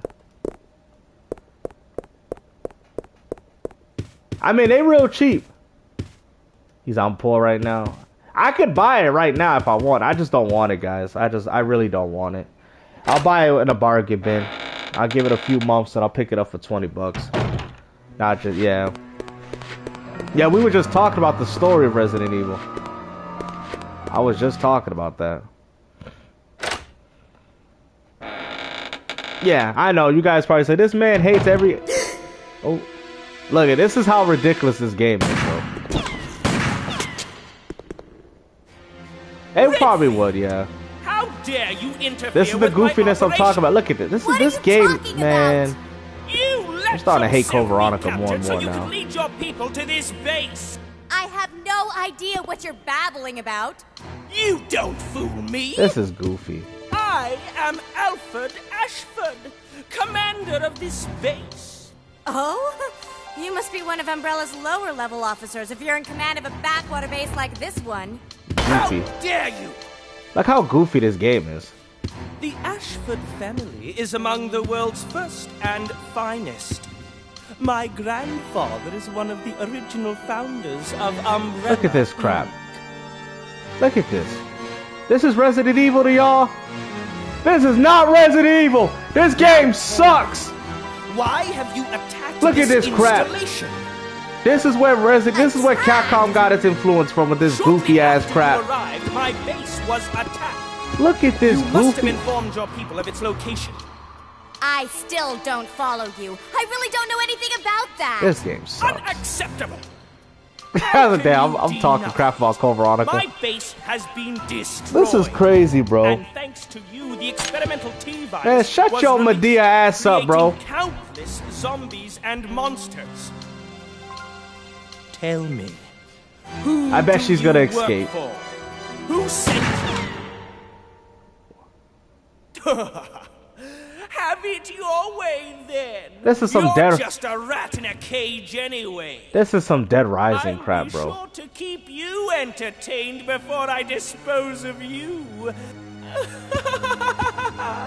I mean, they real cheap. He's on poor right now. I could buy it right now if I want. I just don't want it, guys. I really don't want it. I'll buy it in a bargain bin. I'll give it a few months and I'll pick it up for $20. Not just, yeah. Yeah, we were just talking about the story of Resident Evil. I was just talking about that. Yeah, I know. You guys probably say, this man hates every... Oh. Look, this is how ridiculous this game is, bro. It probably would, yeah. How dare you interfere This is the with my goofiness I'm talking about. Look at this. What This are you game, talking man. about? I'm starting to hate Code Veronica more and more so you now. can lead your people to this base. I have no idea what you're babbling about. You don't fool me. This is goofy. I am Alfred Ashford, commander of this base. Oh? You must be one of Umbrella's lower level officers if you're in command of a backwater base like this one. Goofy. How dare you? Like how goofy this game is. The Ashford family is among the world's first and finest. My grandfather is one of the original founders of Umbrella. Look at this crap. Look at this. This is Resident Evil to y'all? This is not Resident Evil! This game sucks! Why have you attacked Look at this crap. installation? This is where Capcom got its influence from with this Shortly goofy ass after crap. you arrived, my base was attacked. Look at this You must have goofy. informed your people of its location. I still don't follow you. I really don't know anything about that. This game sucks. Unacceptable. Damn, I'm talking crap about Code Veronica. My base has been destroyed. This is crazy, bro. And thanks to you, the experimental T-virus Man, shut was your released, Medea ass up, bro. creating countless zombies and monsters. Tell me, who I bet do she's you gonna work escape. for? Who sent you? Have it your way, then. This is some You're dead- just a rat in a cage anyway. This is some Dead Rising I'll crap, be bro. sure to keep you entertained before I dispose of you.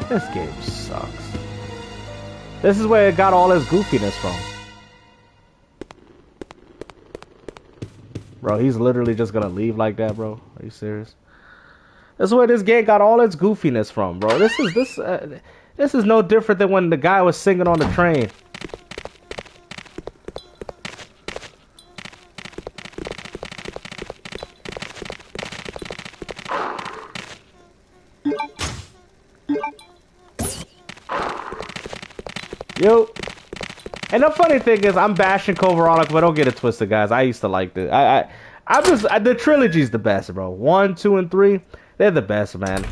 This game sucks. This is where it got all its goofiness from. Bro, he's literally just gonna leave like that, bro. Are you serious? This is where this game got all its goofiness from, bro. This is no different than when the guy was singing on the train. Yo. And the funny thing is, I'm bashing Code Veronica, but don't get it twisted, guys. I used to like this. The trilogy's the best, bro. 1, 2, and 3, they're the best, man.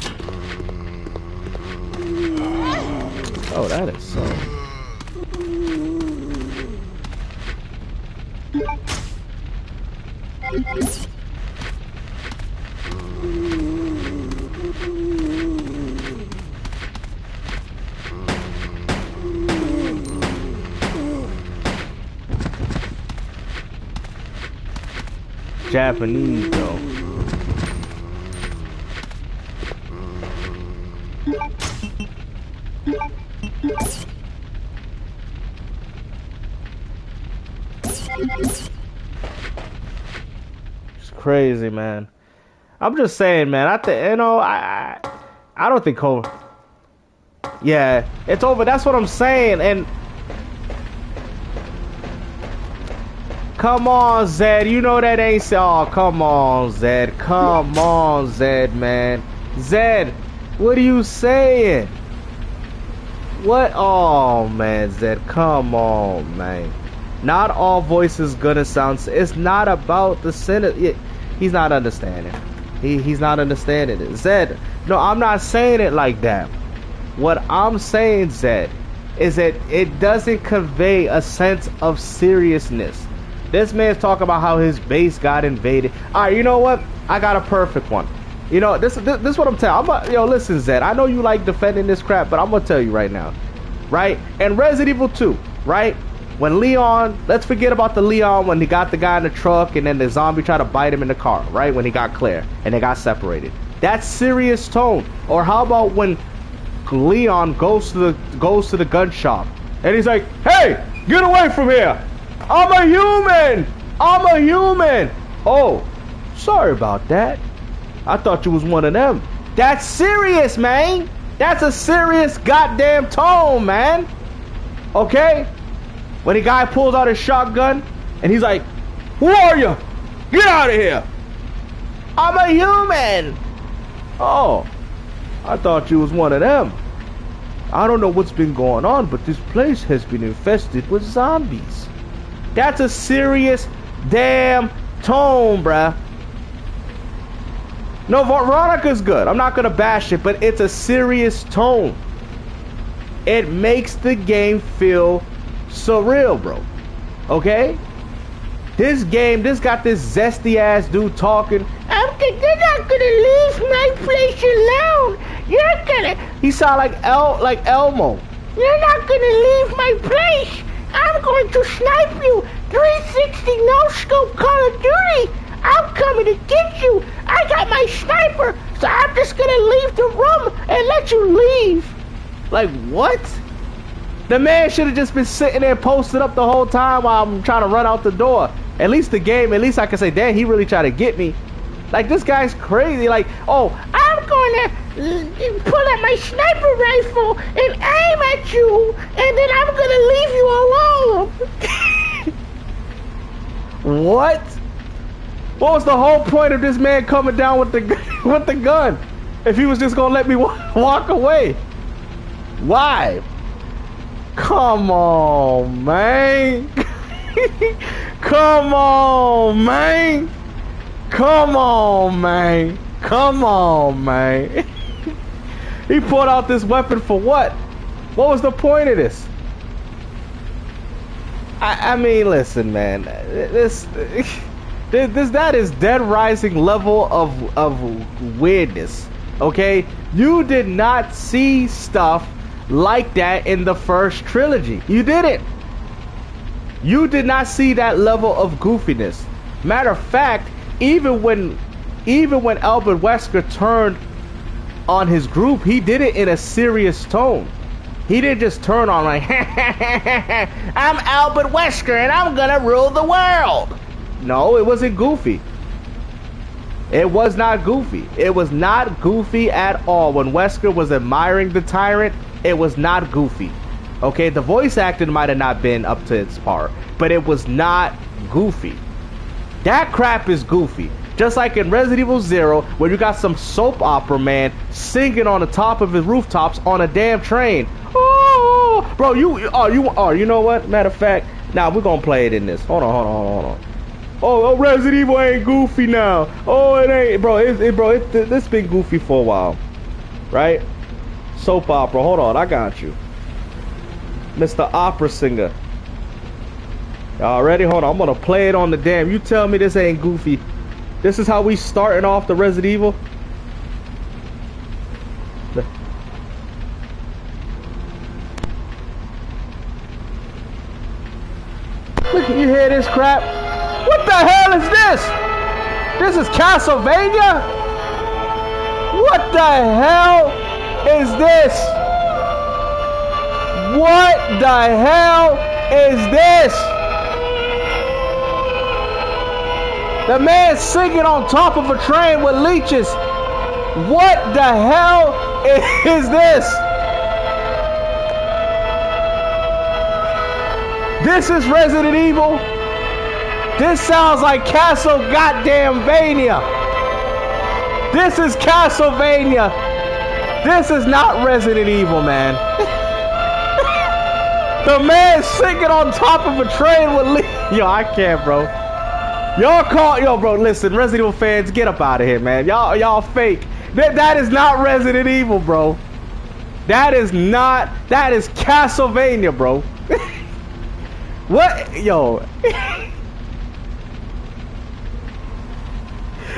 Oh, that is so. Japanese, though. It's crazy, man. I'm just saying, man. I don't think Cole. Yeah, it's over. That's what I'm saying. And come on, Zed. You know that ain't. Oh, come on, Zed. Come on, Zed, man. Zed, what are you saying? What? Oh, man, Zed. Come on, man. Not all voices gonna sound. It's not about the center. He's not understanding. He's not understanding it. Zed, no, I'm not saying it like that. What I'm saying, Zed, is that it doesn't convey a sense of seriousness. This man's talking about how his base got invaded. All right, you know what? I got a perfect one. You know, this is what I'm telling. Yo, listen, Zed. I know you like defending this crap, but I'm gonna tell you right now, right? And Resident Evil 2, right? When Leon, let's forget about the Leon when he got the guy in the truck and then the zombie tried to bite him in the car, right? When he got Claire and they got separated. That's serious tone. Or how about when Leon goes to the gun shop and he's like, "Hey, get away from here! I'm a human! I'm a human!" Oh, sorry about that. I thought you was one of them. That's serious, man. That's a serious goddamn tone, man. Okay? When the guy pulls out his shotgun and he's like, "Who are you? Get out of here! I'm a human!" Oh, I thought you was one of them. I don't know what's been going on, but this place has been infested with zombies. That's a serious damn tone, bruh. No, Veronica's good. I'm not gonna bash it, but it's a serious tone. It makes the game feel surreal, bro. Okay? This got this zesty ass dude talking. You're not gonna leave my place alone. You're gonna. He sound like Elmo. You're not gonna leave my place. I'm going to snipe you. 360 no scope Call of Duty. I'm coming to get you. I got my sniper, so I'm just gonna leave the room and let you leave. Like what? The man should have just been sitting there posted up the whole time while I'm trying to run out the door. At least I can say, damn, he really tried to get me. Like, this guy's crazy. Like, oh, I'm gonna pull out my sniper rifle and aim at you, and then I'm gonna leave you alone. What? What was the whole point of this man coming down with the gun? If he was just gonna let me walk away? Why? Come on, man. Come on, man. Come on, man. Come on, man. He pulled out this weapon for what? What was the point of this? I mean, listen, man. That is Dead Rising level of weirdness. Okay? You did not see stuff like that in the first trilogy. You didn't. You did not see that level of goofiness. Matter of fact, even when Albert Wesker turned on his group, he did it in a serious tone. He didn't just turn on like, "I'm Albert Wesker and I'm gonna rule the world." No, it wasn't goofy. It was not goofy. It was not goofy at all. When Wesker was admiring the tyrant, it was not goofy. Okay, the voice acting might have not been up to its par, but it was not goofy. That crap is goofy. Just like in Resident Evil 0, where you got some soap opera man singing on the top of his rooftops on a damn train. Oh, bro, you know what? Matter of fact, now we're gonna play it in this. Hold on. Oh, Resident Evil ain't goofy now. Oh, it ain't, bro. This been goofy for a while, right? Soap opera. Hold on, I got you, Mr. Opera Singer. Y'all ready? Hold on, I'm gonna play it on the damn. You tell me this ain't goofy. This is how we starting off the Resident Evil. Look, you hear this crap? What the hell is this? This is Castlevania? What the hell is this? What the hell is this? The man singing on top of a train with leeches. What the hell is this? This is Resident Evil. This sounds like Castle Goddamn Vania. This is Castlevania. This is not Resident Evil, man. The man singing on top of a train with Yo, I can't, bro. Y'all call, yo, bro, listen, Resident Evil fans, get up out of here, man. Y'all fake. That is not Resident Evil, bro. That is Castlevania, bro. What? Yo.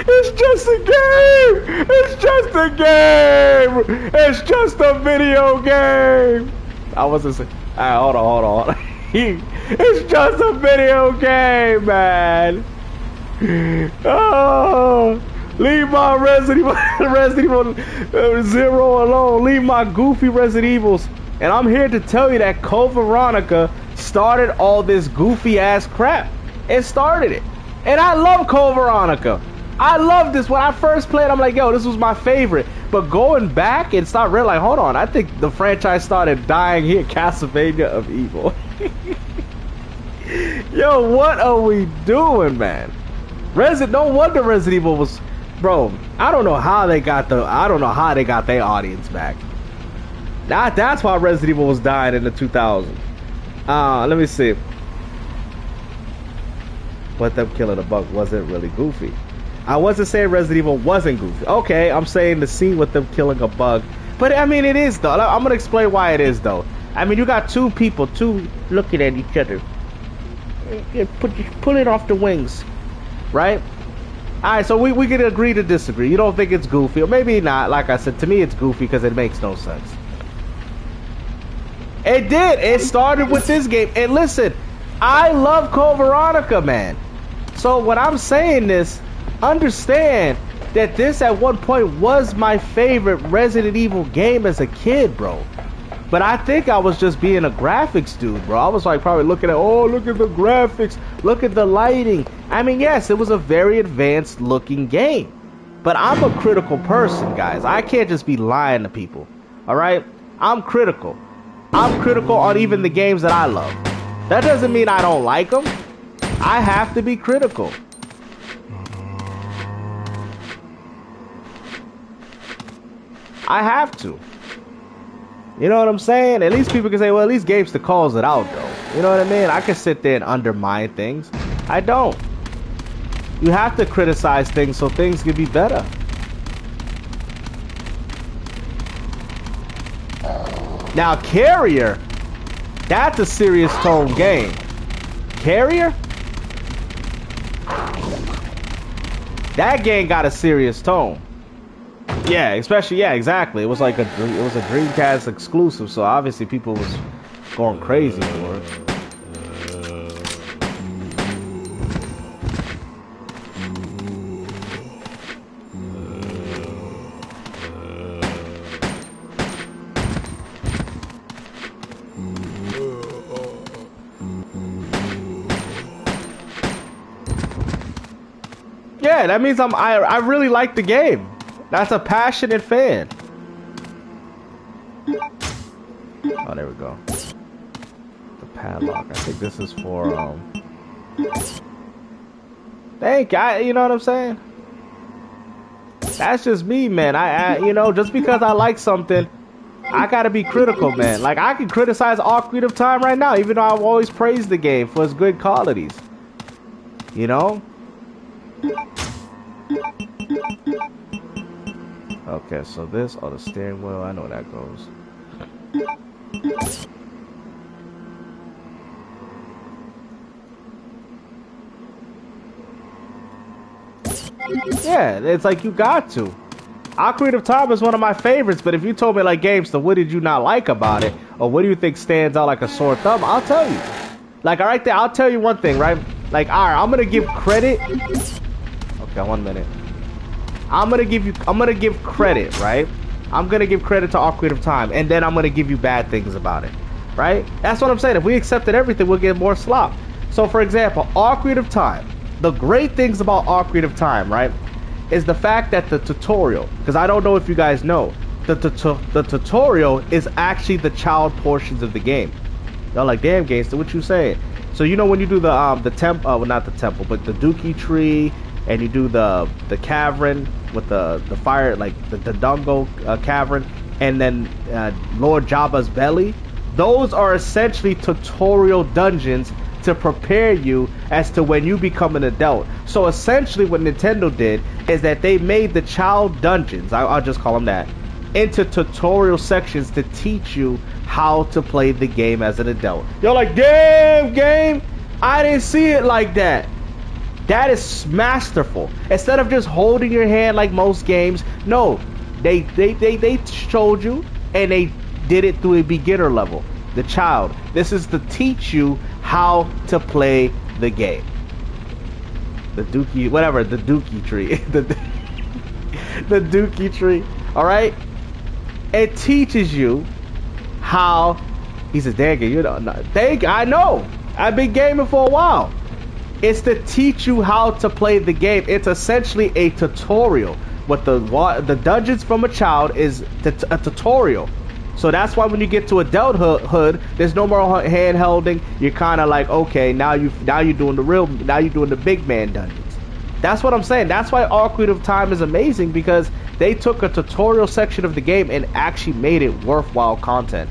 It's just a game. It's just a game. It's just a video game. I wasn't saying. All right, hold on. It's just a video game, man. Oh, leave my Resident Evil 0 alone. Leave my goofy Resident Evils. And I'm here to tell you that Code Veronica started all this goofy ass crap. It started it. And I love Code Veronica. I love this. When I first played, I'm like, yo, this was my favorite. But going back and start realizing, hold on, I think the franchise started dying here. Castlevania of Evil. Yo, what are we doing, man? No wonder Resident Evil was, bro. I don't know how they got their audience back. That's why Resident Evil was dying in the 2000s. Let me see. But them killing a bug wasn't really goofy. I wasn't saying Resident Evil wasn't goofy. Okay, I'm saying the scene with them killing a bug. But I mean, it is though. I'm gonna explain why it is though. I mean, you got two people, looking at each other. Put it off the wings, right? All right, so we can agree to disagree. You don't think it's goofy, or maybe not. Like I said, to me, it's goofy because it makes no sense. It did. It started with this game. And listen, I love Code Veronica, man. So when I'm saying this, understand that this at one point was my favorite Resident Evil game as a kid, bro. But I think I was just being a graphics dude, bro. I was like probably looking at, oh, look at the graphics, look at the lighting. I mean, yes, it was a very advanced looking game. But I'm a critical person, guys. I can't just be lying to people, all right? I'm critical. I'm critical on even the games that I love. That doesn't mean I don't like them. I have to be critical. I have to. You know what I'm saying? At least people can say, well, at least Gamester calls it out, though. You know what I mean? I can sit there and undermine things. I don't. You have to criticize things so things can be better. Now, Carrier, that's a serious tone game. Carrier? That game got a serious tone. Yeah, especially, yeah, exactly. It was like a Dreamcast exclusive, so obviously people was going crazy for it. Yeah, that means I really like the game. That's a passionate fan. Oh, there we go. The padlock. I think this is for thank you. You know what I'm saying? That's just me, man. I you know, just because I like something, I gotta be critical, man. Like, I can criticize Ocarina of Time right now, even though I've always praised the game for its good qualities. You know? Okay, so this, oh, the steering wheel, I know where that goes. Yeah, it's like you got to. Ocarina of Time is one of my favorites, but if you told me, like, Gamester, what did you not like about it? Or what do you think stands out like a sore thumb? I'll tell you. Like, right there, I'll tell you one thing, right? Like, alright, I'm gonna give credit. Okay, 1 minute. I'm gonna give credit, right? I'm gonna give credit to Ocarina of Time, and then I'm gonna give you bad things about it, right? That's what I'm saying. If we accepted everything, we'll get more slop. So, for example, Ocarina of Time. The great things about Ocarina of Time, right, is the fact that the tutorial, because I don't know if you guys know, the tutorial is actually the child portions of the game. Y'all like, damn, Gangster, what you saying? So, you know, when you do the temple, well, not the temple, but the Dookie tree, and you do the cavern with the fire, like the Dungo cavern, and then Lord Jabba's belly. Those are essentially tutorial dungeons to to prepare you as to when you become an adult. So essentially what Nintendo did is that they made the child dungeons, I'll just call them that, into tutorial sections to teach you how to play the game as an adult. You're like, damn game, I didn't see it like that. That is masterful. Instead of just holding your hand like most games, no, they showed you and they did it through a beginner level. The child. This is to teach you how to play the game. The Dookie, whatever, the Dookie tree. the Dookie tree. Alright? It teaches you how. He says, dang it, you know, I know. I've been gaming for a while. It's to teach you how to play the game. It's essentially a tutorial. What the dungeons from a child is a tutorial. So that's why when you get to adulthood, there's no more hand-holding. You're kind of like, okay, now you're doing the big man dungeons. That's what I'm saying. That's why Ocarina of Time is amazing, because they took a tutorial section of the game and actually made it worthwhile content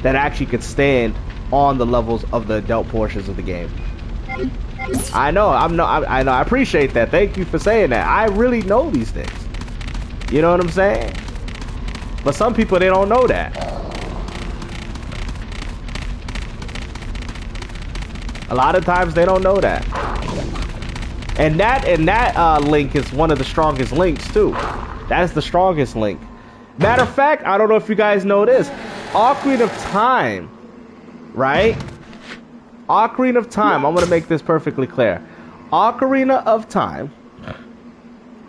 that actually could stand on the levels of the adult portions of the game. I know. I appreciate that. Thank you for saying that. I really know these things. You know what I'm saying? But some people, they don't know that. A lot of times they don't know that. And that link is one of the strongest links too. That is the strongest link. Matter of fact, I don't know if you guys know this. Ocarina of Time, right? Ocarina of Time. I'm going to make this perfectly clear. Ocarina of Time.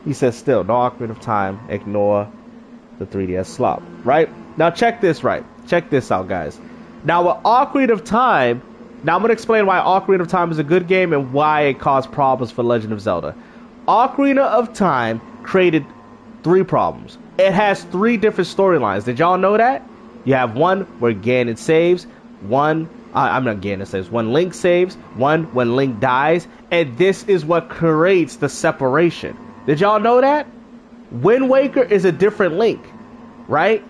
He says still, no Ocarina of Time. Ignore the 3DS slop, right? Now check this Check this out, guys. Now with Ocarina of Time, now I'm going to explain why Ocarina of Time is a good game and why it caused problems for Legend of Zelda. Ocarina of Time created 3 problems. It has 3 different storylines. Did y'all know that? You have one where Ganon saves, one Link saves, one when Link dies, and this is what creates the separation. Did y'all know that? Wind Waker is a different Link, right?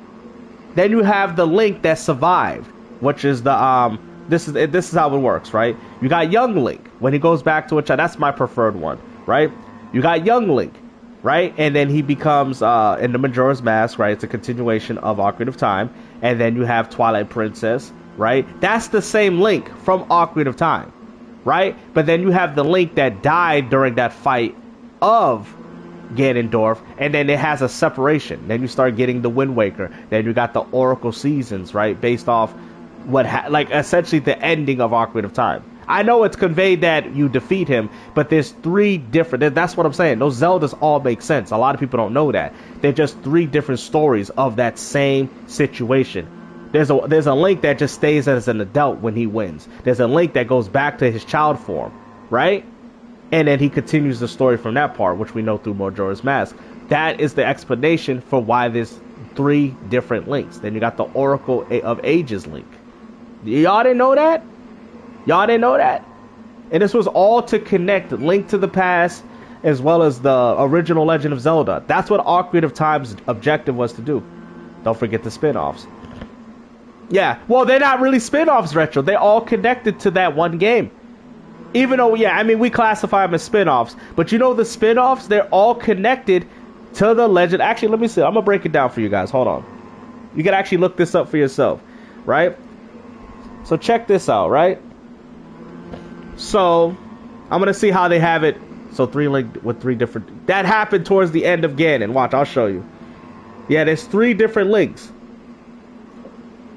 Then you have the Link that survived, which is the this is how it works, right? You got Young Link when he goes back to a child. That's my preferred one, right? You got Young Link, right? And then he becomes in the Majora's Mask, right? It's a continuation of Ocarina of Time. And then you have Twilight Princess, right? That's the same Link from Ocarina of Time, right? But then you have the Link that died during that fight of Ganondorf, and then it has a separation. Then you start getting the Wind Waker. Then you got the Oracle Seasons, right? Based off like essentially the ending of Ocarina of Time. I know it's conveyed that you defeat him, but there's 3 different. That's what I'm saying. Those Zeldas all make sense. A lot of people don't know that. They're just 3 different stories of that same situation. There's a Link that just stays as an adult when he wins. There's a Link that goes back to his child form, right? And then he continues the story from that part, which we know through Majora's Mask. That is the explanation for why there's 3 different Links. Then you got the Oracle of Ages Link. Y'all didn't know that? Y'all didn't know that? And this was all to connect Link to the Past as well as the original Legend of Zelda. That's what Ocarina of Time's objective was to do. Don't forget the spin-offs. Yeah, well, they're not really spin-offs, Retro. They're all connected to that one game. Even though, yeah, I mean, we classify them as spin-offs. But you know the spin-offs, they're all connected to the Legend. Actually, let me see. I'm going to break it down for you guys. Hold on. You can actually look this up for yourself, right? So check this out, right? So I'm going to see how they have it. So 3 Link with 3 different... That happened towards the end of Ganon. Watch, I'll show you. Yeah, there's 3 different Links.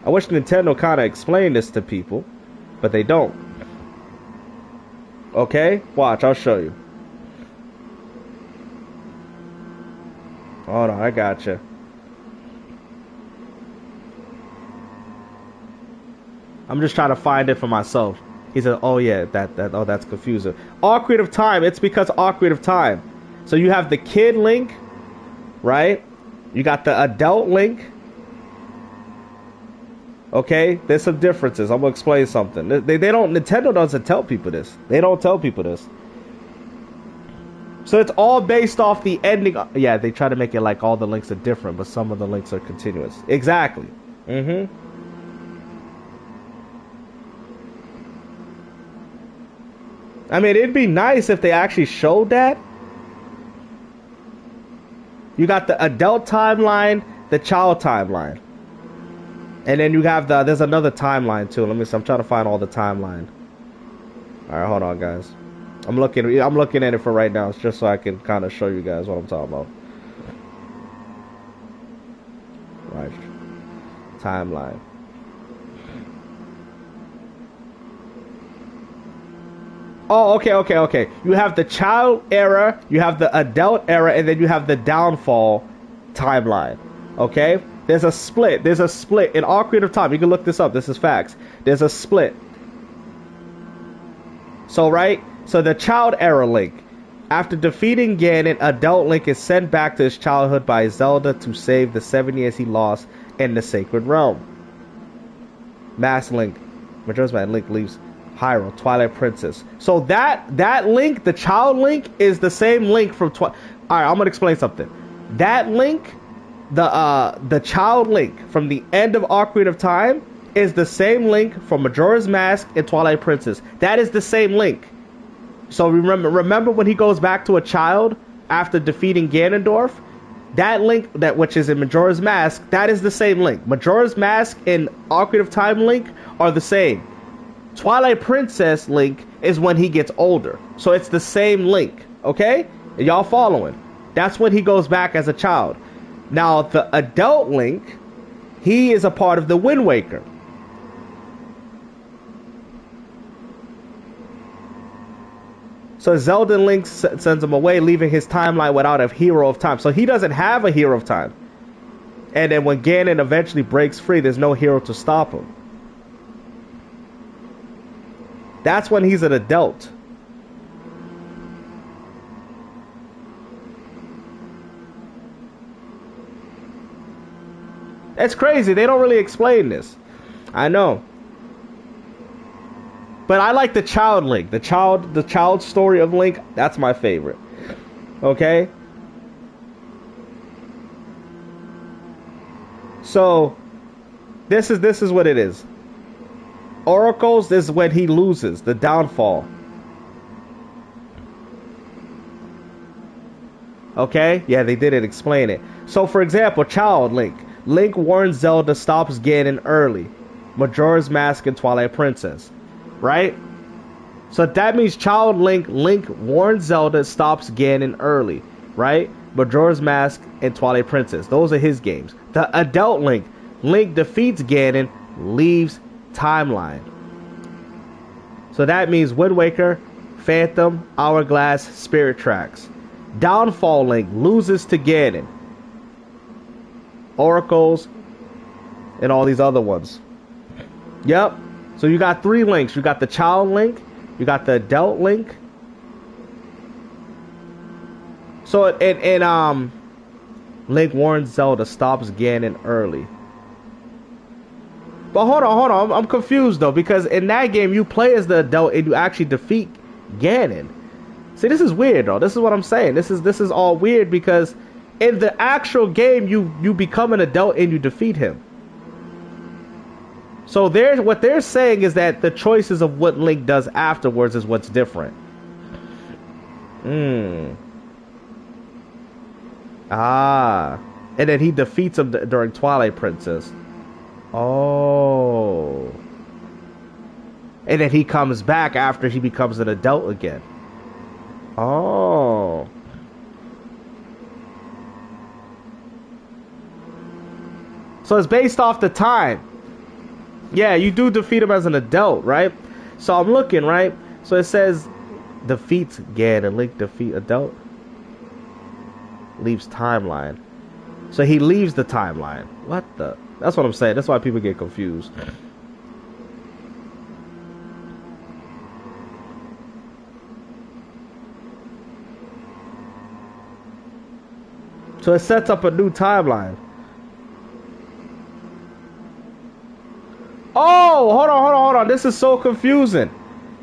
I wish Nintendo kind of explained this to people, but they don't. Okay? Watch, I'll show you. Hold on, I gotcha. I'm just trying to find it for myself. He said, oh yeah, that's confusing. Ocarina of Time, it's because Ocarina of Time. So you have the kid Link, right? You got the adult Link. Okay, there's some differences. I'm gonna explain something. Nintendo doesn't tell people this. They don't tell people this. So it's all based off the ending. Yeah, they try to make it like all the links are different, but some of the links are continuous. Exactly. I mean, it'd be nice if they actually showed that. You got the adult timeline, the child timeline. And then you have there's another timeline too. Let me see. I'm trying to find all the timeline. Alright, hold on, guys. I'm looking at it for right now. It's just so I can kind of show you guys what I'm talking about. Right. Timeline. Oh, okay. You have the child era, you have the adult era, and then you have the downfall timeline. Okay? There's a split in Ocarina of Time. You can look this up. This is facts. There's a split. So, right? So the child era Link. After defeating Ganon, adult Link is sent back to his childhood by Zelda to save the 7 years he lost in the Sacred Realm. Mass Link. Majora's Mask Link leaves Hyrule, Twilight Princess. So that Link, the child Link, is the same Link from Alright, I'm gonna explain something. That Link, the child Link from the end of Ocarina of Time is the same Link from Majora's Mask and Twilight Princess. That is the same Link. So remember when he goes back to a child after defeating Ganondorf? That Link, which is in Majora's Mask, that is the same Link. Majora's Mask and Ocarina of Time Link are the same. Twilight Princess Link is when he gets older. So it's the same Link. Okay? Y'all following? That's when he goes back as a child. Now, the adult Link, he is a part of the Wind Waker. So Zelda Link sends him away, leaving his timeline without a hero of time. So he doesn't have a hero of time. And then when Ganon eventually breaks free, there's no hero to stop him. That's when he's an adult. It's crazy. They don't really explain this. I know. But I like the child Link. The child story of Link, that's my favorite. Okay? So this is what it is. Oracles, this is when he loses, the downfall. Okay? Yeah, they didn't explain it. So, for example, Child Link. Link warns Zelda stops Ganon early. Majora's Mask and Twilight Princess. Right? So that means Child Link warns Zelda stops Ganon early. Right? Majora's Mask and Twilight Princess. Those are his games. The adult Link defeats Ganon, leaves timeline. So that means Wind Waker, Phantom, Hourglass, Spirit Tracks. Downfall Link loses to Ganon, Oracles, and all these other ones. Yep. So you got 3 Links. You got the Child Link, you got the adult Link. So and Link warns Zelda stops Ganon early. But hold on. I'm confused though, because in that game you play as the adult and you actually defeat Ganon. See, this is weird though. This is what I'm saying. This is all weird because in the actual game you become an adult and you defeat him. So what they're saying is that the choices of what Link does afterwards is what's different. Ah. And then he defeats him during Twilight Princess. Oh. And then he comes back after he becomes an adult again. Oh. So it's based off the time. Yeah, you do defeat him as an adult, right? So I'm looking, right? So it says defeats Ganon, Link defeat adult. Leaves timeline. So he leaves the timeline. What the? That's what I'm saying. That's why people get confused. So it sets up a new timeline. Oh, hold on. This is so confusing.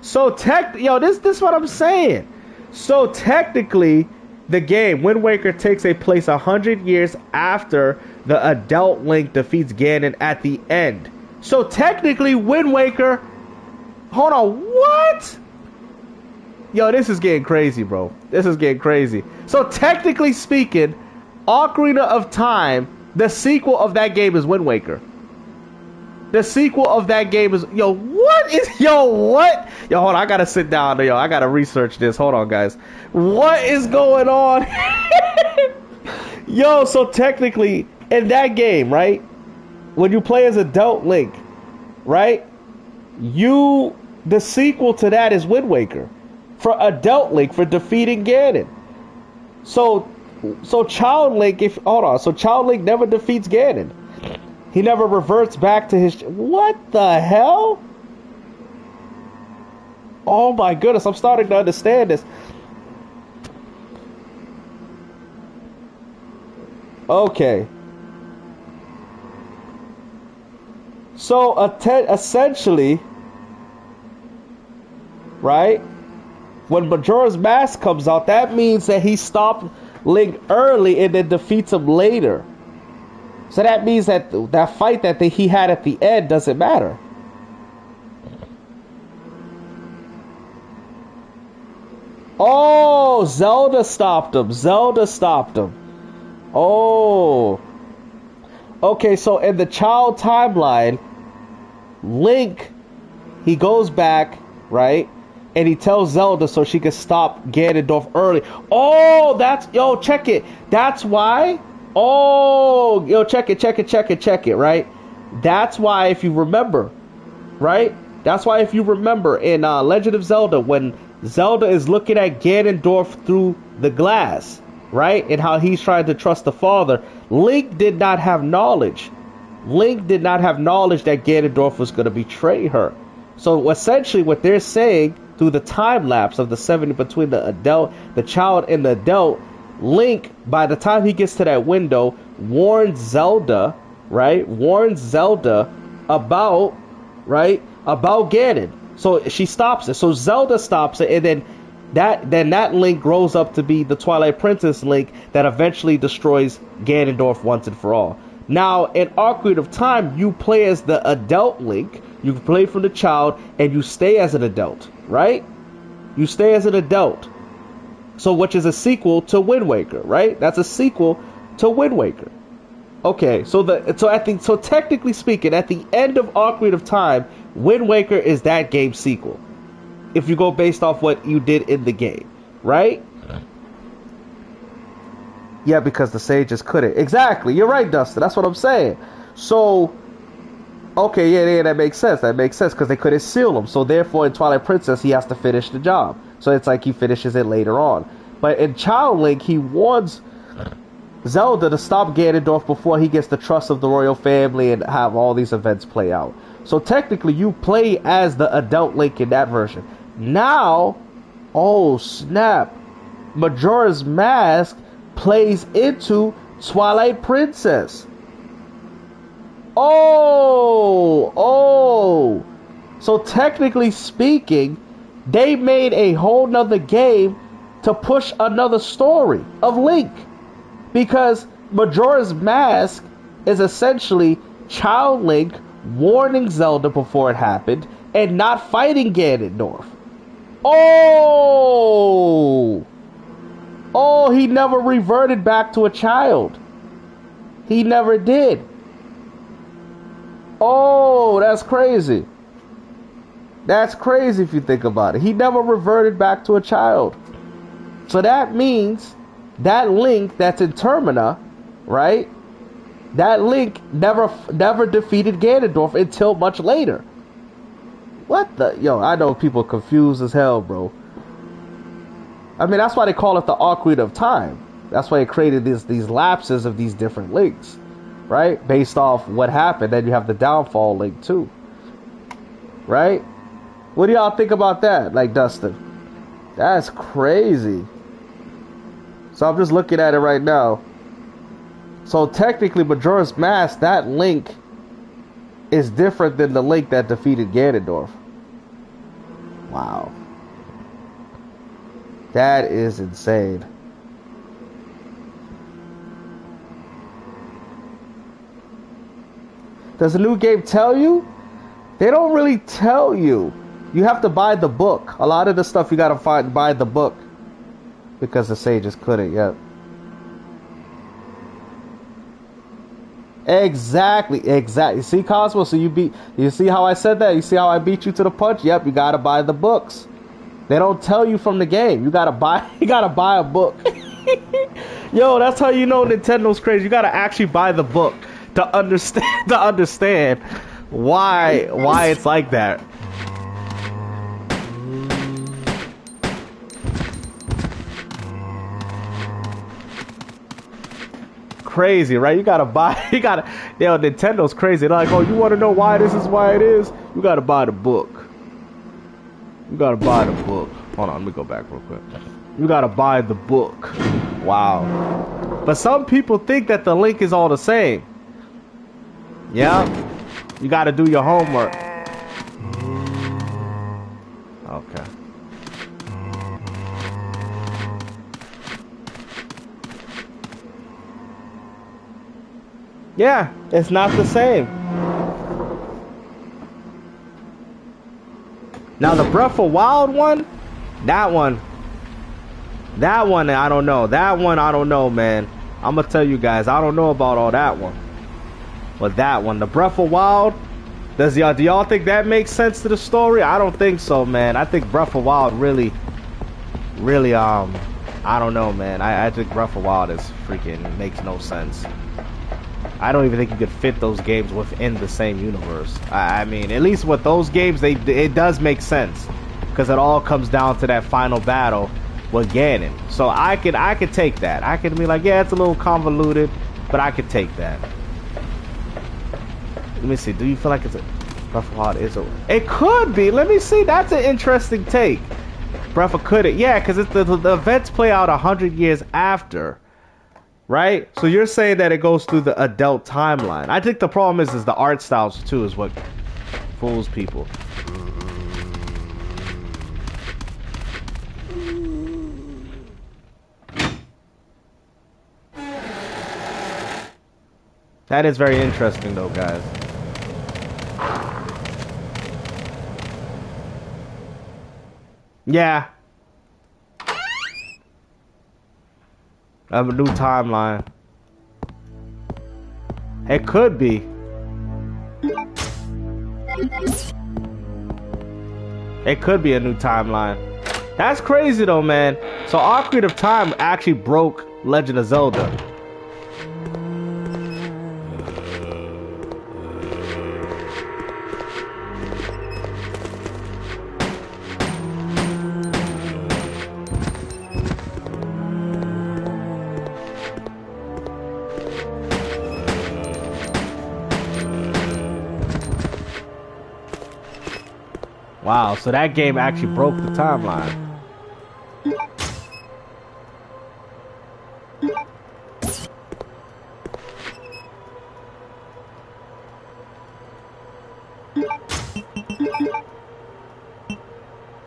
So this is what I'm saying. So technically, the game Wind Waker takes a place 100 years after the adult Link defeats Ganon at the end. So technically, Wind Waker. Hold on, what? Yo, this is getting crazy, bro. This is getting crazy. So technically speaking, Ocarina of Time, the sequel of that game is Wind Waker. The sequel of that game is... Yo, what? Yo, hold on. I gotta sit down. Yo, I gotta research this. Hold on, guys. What is going on? Yo, so technically, in that game, right? When you play as adult Link, right? The sequel to that is Wind Waker. For adult Link, for defeating Ganon. So Child Link, so Child Link never defeats Ganon. He never reverts back to his... What the hell? Oh my goodness, I'm starting to understand this. Okay. So, essentially, right? When Majora's Mask comes out, that means that he stopped Link early and then defeats him later. So that means that that fight that he had at the end doesn't matter. Oh, Zelda stopped him. Oh. Okay, so in the child timeline, Link, he goes back, right? And he tells Zelda so she can stop Ganondorf early. Oh, yo, check it. That's why... Oh, yo, check it, right? That's why, if you remember, right? That's why, if you remember, in Legend of Zelda, when Zelda is looking at Ganondorf through the glass, right? And how he's trying to trust the father, Link did not have knowledge. Link did not have knowledge that Ganondorf was going to betray her. So, essentially, what they're saying through the time lapse of the 70 between the child and the adult, Link, by the time he gets to that window, warns Zelda, right? Warns Zelda about Ganon. So she stops it. So Zelda stops it, and then that Link grows up to be the Twilight Princess Link that eventually destroys Ganondorf once and for all. Now, in Ocarina of Time, you play as the adult Link. You play from the child, and you stay as an adult, right? You stay as an adult. So, which is a sequel to Wind Waker, right? That's a sequel to Wind Waker. Okay, so technically speaking, at the end of Ocarina of Time, Wind Waker is that game's sequel. If you go based off what you did in the game, right? Yeah, because the sages couldn't. Exactly, you're right, Dustin. That's what I'm saying. So, okay, yeah, that makes sense. That makes sense because they couldn't seal him. So therefore, in Twilight Princess, he has to finish the job. So it's like he finishes it later on. But in Child Link, he warns Zelda to stop Ganondorf before he gets the trust of the royal family and have all these events play out. So technically, you play as the adult Link in that version. Now, oh snap, Majora's Mask plays into Twilight Princess. Oh. So technically speaking, they made a whole nother game to push another story of Link. Because Majora's Mask is essentially Child Link warning Zelda before it happened and not fighting Ganondorf. Oh, he never reverted back to a child. He never did. Oh, that's crazy. That's crazy if you think about it. He never reverted back to a child. So that means that Link that's in Termina, right? That Link never defeated Ganondorf until much later. What the... Yo, I know people confused as hell, bro. I mean, that's why they call it the Ocarina of Time. That's why it created these lapses of these different Links, right? Based off what happened. Then you have the downfall Link too, right? What do y'all think about that? Like, Dustin, that's crazy. So I'm just looking at it right now. So technically, Majora's Mask, that Link is different than the Link that defeated Ganondorf. Wow. That is insane. Does the new game tell you? They don't really tell you. You have to buy the book. A lot of the stuff you gotta buy the book. Because the sages couldn't yet. Exactly. See, Cosmo, so you see how I said that? You see how I beat you to the punch? Yep, you gotta buy the books. They don't tell you from the game. You gotta buy a book. Yo, that's how you know Nintendo's crazy. You gotta actually buy the book to understand why it's like that. Crazy, right? Yo, Nintendo's crazy. They're like, oh, you want to know why this is why it is? You gotta buy the book. Hold on, let me go back real quick. You gotta buy the book. Wow. But some people think that the link is all the same. Yeah. You gotta do your homework. Okay. Yeah, it's not the same. Now the Breath of Wild one, that one, I don't know. That one, I don't know, man. I'm gonna tell you guys, I don't know about all that one. But that one, the Breath of Wild, do y'all think that makes sense to the story? I don't think so, man. I think Breath of Wild really, I don't know, man. I think Breath of Wild is freaking makes no sense. I don't even think you could fit those games within the same universe. I mean, at least with those games, it does make sense because it all comes down to that final battle with Ganon. So I could take that. I could be like, yeah, it's a little convoluted, but I could take that. Let me see. Do you feel like it's a Breath of Wild is a? It could be. Let me see. That's an interesting take. Breath of could it? Yeah, because the events play out 100 years after. Right? So you're saying that it goes through the adult timeline. I think the problem is the art styles too is what fools people. That is very interesting though, guys. Yeah. I have a new timeline. It could be. It could be a new timeline. That's crazy though, man. So Ocarina of Time actually broke Legend of Zelda. Wow, so that game actually broke the timeline.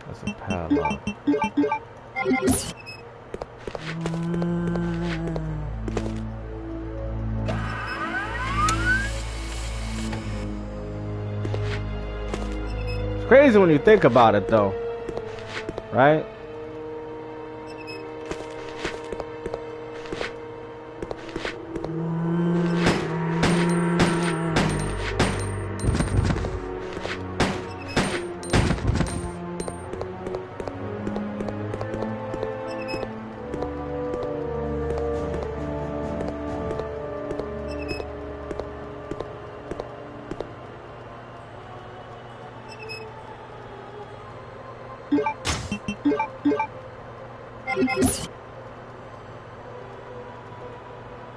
That's a padlock. Crazy when you think about it though, right?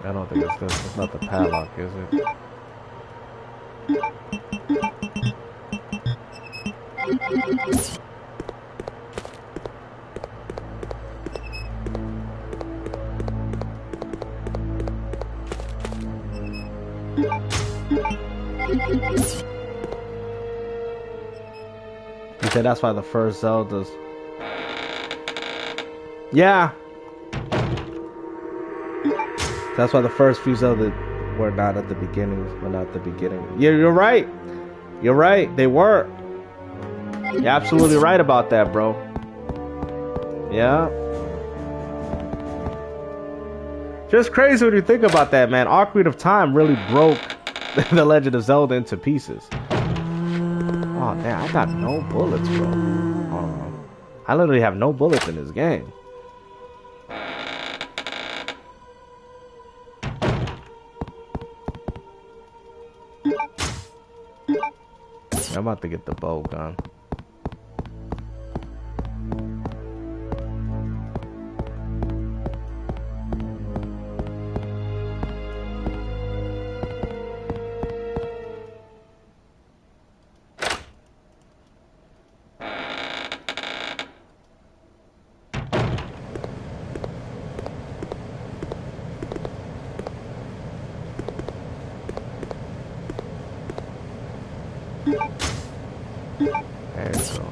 I don't think it's this. It's not the padlock, is it? You said that's why the first Zelda's. Yeah. That's why the first few Zelda were not at the beginning. Were not the beginning. Yeah, you're right. You're right. They weren't. You're absolutely right about that, bro. Yeah. Just crazy when you think about that, man. Ocarina of Time really broke The Legend of Zelda into pieces. Oh, damn, I got no bullets, bro. Oh, I literally have no bullets in this game. I'm about to get the bow gun. There you go.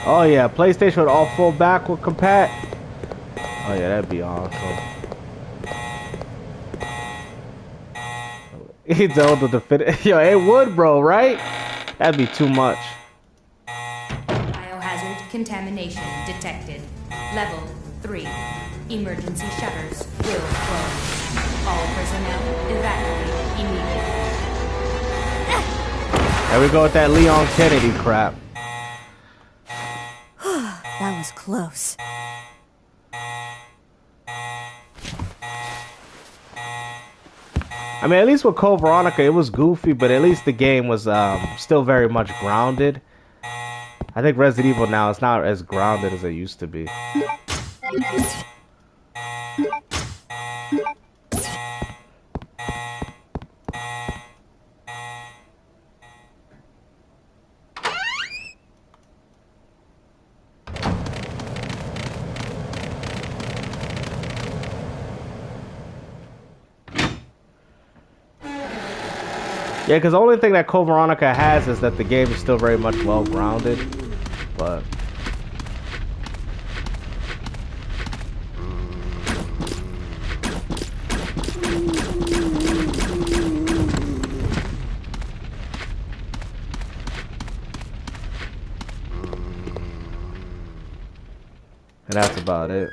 Oh yeah, PlayStation with all full backward compat. Oh yeah, that'd be awesome. He's able to fit it. Yo, it would, bro, right? That'd be too much. Biohazard contamination detected. Level 3. Emergency shutters will close. All personnel evacuate immediately. There we go with that Leon Kennedy crap. That was close. I mean, at least with Code Veronica, it was goofy, but at least the game was still very much grounded. I think Resident Evil now is not as grounded as it used to be. Yeah, because the only thing that Code Veronica has is that the game is still very much well-grounded, but... And that's about it.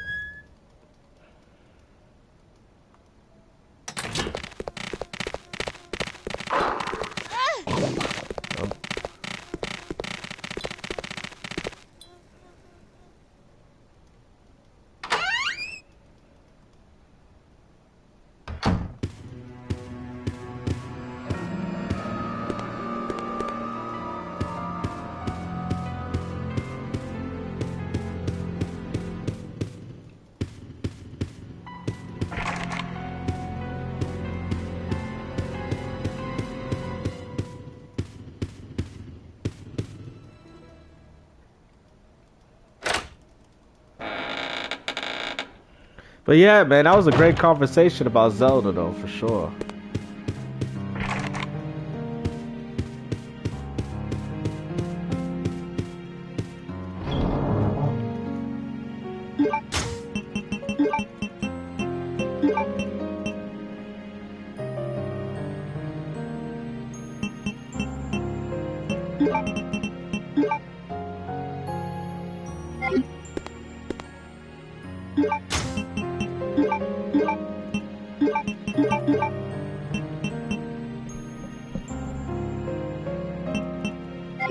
But yeah, man, that was a great conversation about Zelda, though, for sure.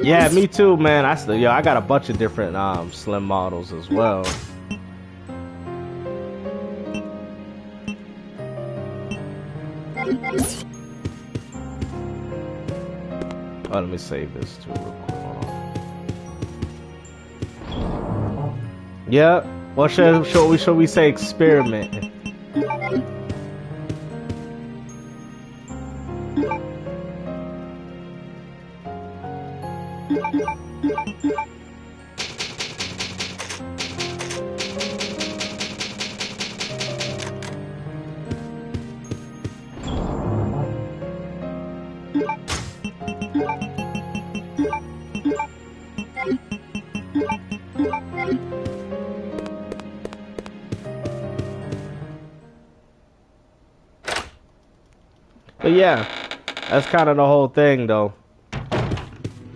Yeah, me too, man. I got a bunch of different slim models as well. Oh, let me save this too real quick. Hold on. Yep. What should we say? Experiment. But yeah, that's kind of the whole thing, though.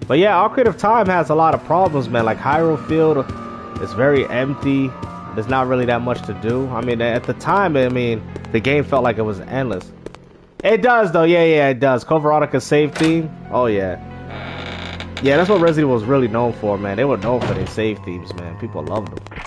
But yeah, Ocarina of Time has a lot of problems, man. Like Hyrule Field is very empty. There's not really that much to do. I mean, at the time, I mean, the game felt like it was endless. It does, though. Yeah, it does. Code Veronica's save theme. Oh yeah, yeah. That's what Resident Evil was really known for, man. They were known for their save themes, man. People loved them.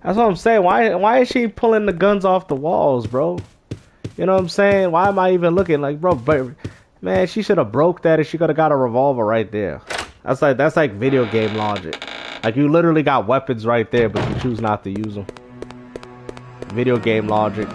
That's what I'm saying. Why is she pulling the guns off the walls, bro? You know what I'm saying? Why am I even looking like, bro? But man, she should have broke that, and she could have got a revolver right there. That's like video game logic. Like you literally got weapons right there, but you choose not to use them. Video game logic.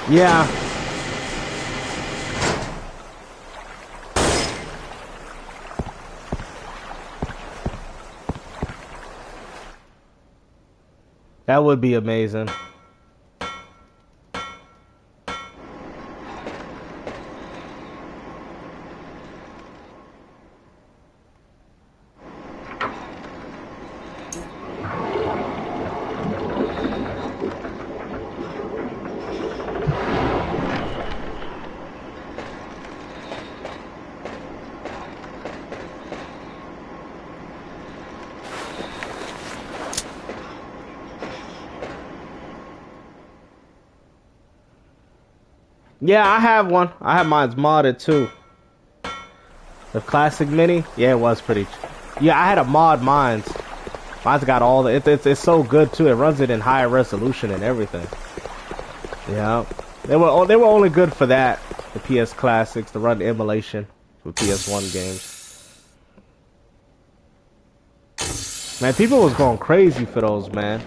Yeah. That would be amazing. Yeah, I have one. I have mine's modded too. The classic mini, yeah, it was pretty. Yeah, I had a mod mine's. Mine's got all the. It's so good too. It runs it in higher resolution and everything. Yeah, they were only good for that. The PS classics to run emulation for PS1 games. Man, people was going crazy for those, man.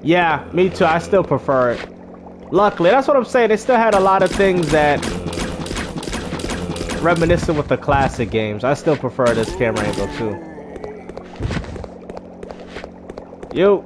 Yeah, me too. I still prefer it. Luckily, that's what I'm saying. They still had a lot of things that reminiscent with the classic games. I still prefer this camera angle too. Yo.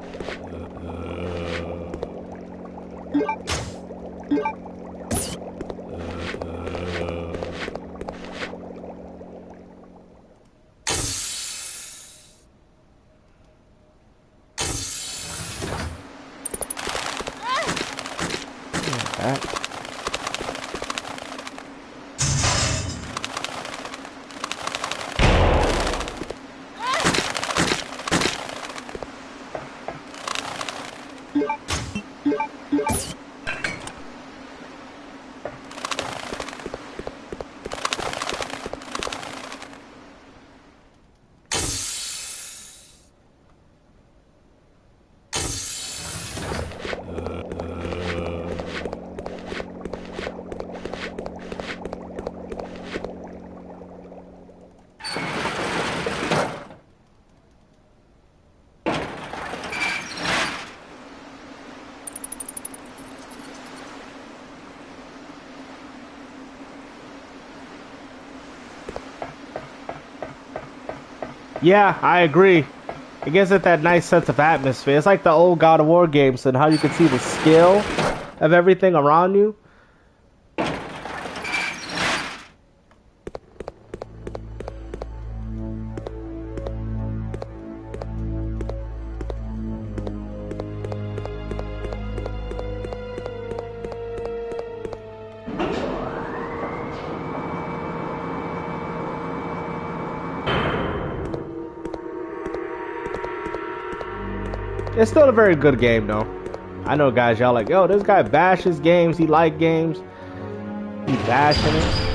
Yeah, I agree. It gives it that nice sense of atmosphere. It's like the old God of War games and how you can see the skill of everything around you. It's still a very good game, though. I know guys, y'all like, yo, this guy bashes games. He like games. He bashing it.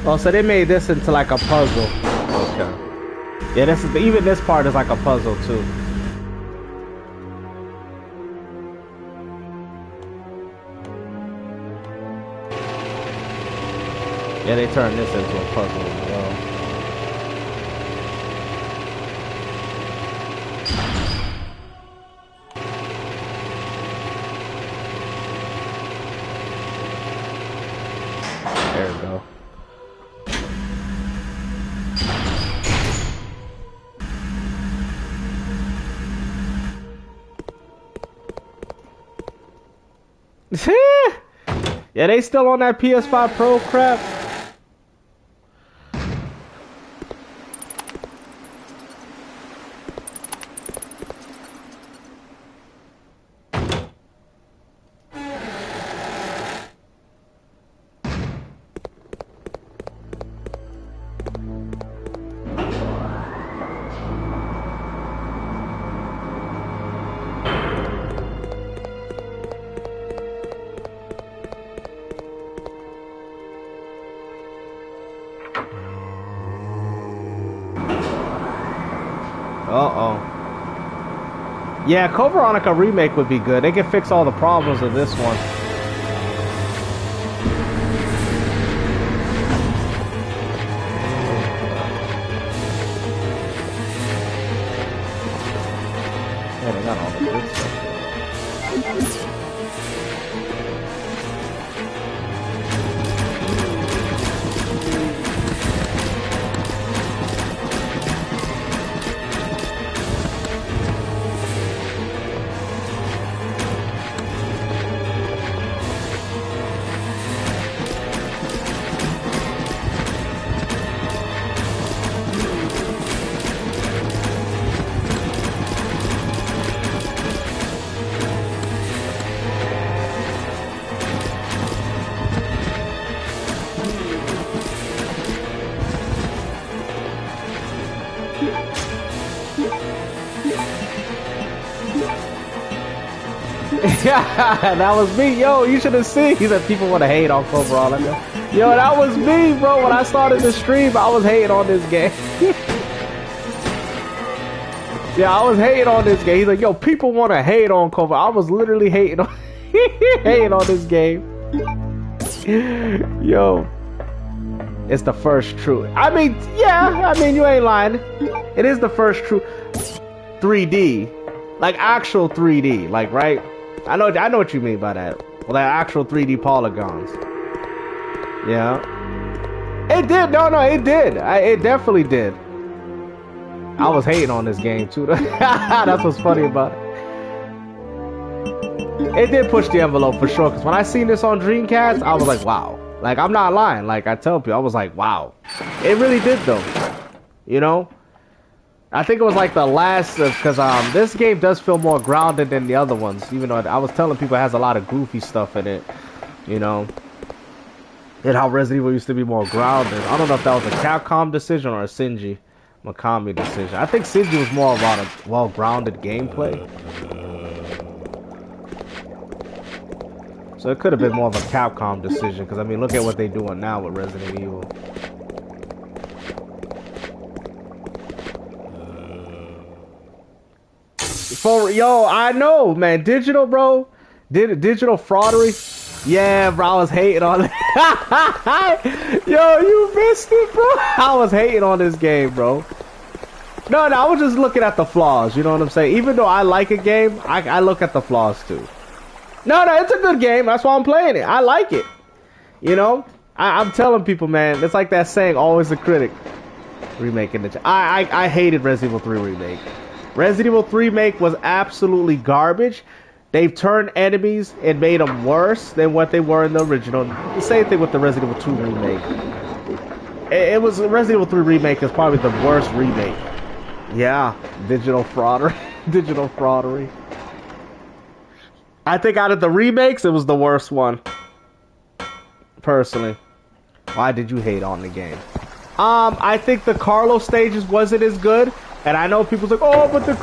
Oh, so they made this into like a puzzle. Okay. Yeah, this is even this part is like a puzzle too. Yeah, they turned this into a puzzle as well. There we go. Yeah, they still on that PS5 Pro crap. Uh-oh. Yeah, Code Veronica remake would be good. They can fix all the problems of this one. Yeah, they got all the good stuff. Yeah, that was me. Yo, you should have seen. He said people want to hate on Code Veronica. Yo, that was me, bro. When I started the stream, I was hating on this game. Yeah, I was hating on this game. He's like, yo, people want to hate on Code Veronica. I was literally hating on, hating on this game. Yo, it's the first true. I mean, yeah, I mean, you ain't lying. It is the first true 3D, like actual 3D, like right. I know what you mean by that. Well, like actual 3D polygons. Yeah. It did. No, it did. It definitely did. I was hating on this game too. That's what's funny about it. It did push the envelope for sure. Because when I seen this on Dreamcast, I was like, wow. Like, I'm not lying. Like, I tell people, I was like, wow. It really did, though. You know? I think it was like the last, because this game does feel more grounded than the other ones. Even though I was telling people it has a lot of goofy stuff in it. You know? And how Resident Evil used to be more grounded. I don't know if that was a Capcom decision or a Shinji Mikami decision. I think Shinji was more about a well-grounded gameplay. So it could have been more of a Capcom decision, because I mean, look at what they're doing now with Resident Evil. Yo, I know, man. Digital, bro. Digital fraudery. Yeah, bro, I was hating on it. Yo, you missed it, bro. I was hating on this game, bro. No, I was just looking at the flaws. You know what I'm saying? Even though I like a game, I look at the flaws too. No, it's a good game. That's why I'm playing it. I like it. You know? I'm telling people, man. It's like that saying, always a critic. Remaking the... I hated Resident Evil 3 Remake. Resident Evil 3 Remake was absolutely garbage. They've turned enemies and made them worse than what they were in the original. The same thing with the Resident Evil 2 Remake. It was... Resident Evil 3 Remake is probably the worst remake. Yeah. Digital fraudery. Digital fraudery. I think out of the remakes, it was the worst one. Personally. Why did you hate on the game? I think the Carlos stages wasn't as good. And I know people's like, oh, but the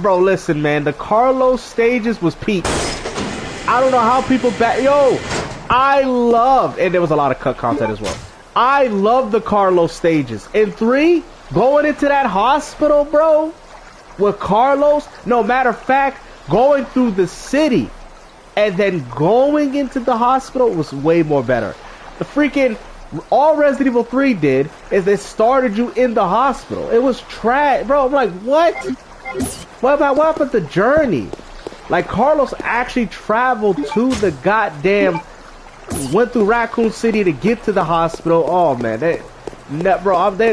bro, listen, man. The Carlos stages was peak. I don't know how people Yo, I loved, and there was a lot of cut content as well. I love the Carlos stages. In 3, going into that hospital, bro, with Carlos, no matter of fact, going through the city and then going into the hospital was way more better. The freaking... All Resident Evil 3 did is they started you in the hospital. It was trash. Bro, I'm like, what? What happened to Journey? Like, Carlos actually traveled to the goddamn... Went through Raccoon City to get to the hospital. Oh, man.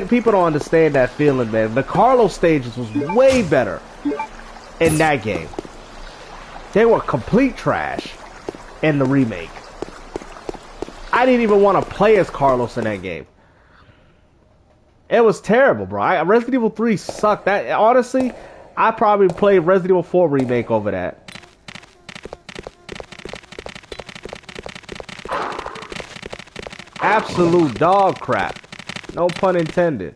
People don't understand that feeling, man. The Carlos stages was way better in that game. They were complete trash in the remake. I didn't even want to play as Carlos in that game. It was terrible, bro. Resident Evil 3 sucked. Honestly, I probably played Resident Evil 4 Remake over that. Absolute dog crap. No pun intended.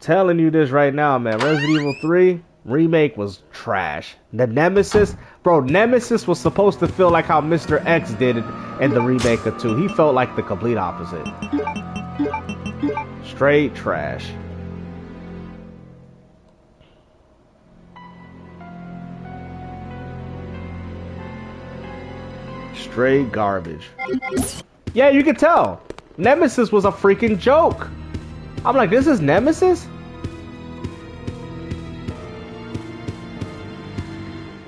Telling you this right now, man. Resident Evil 3 Remake was trash. The Nemesis, bro, Nemesis was supposed to feel like how Mr. X did it in the remake of 2. He felt like the complete opposite. Straight trash. Straight garbage. Yeah, you can tell. Nemesis was a freaking joke. I'm like, this is Nemesis?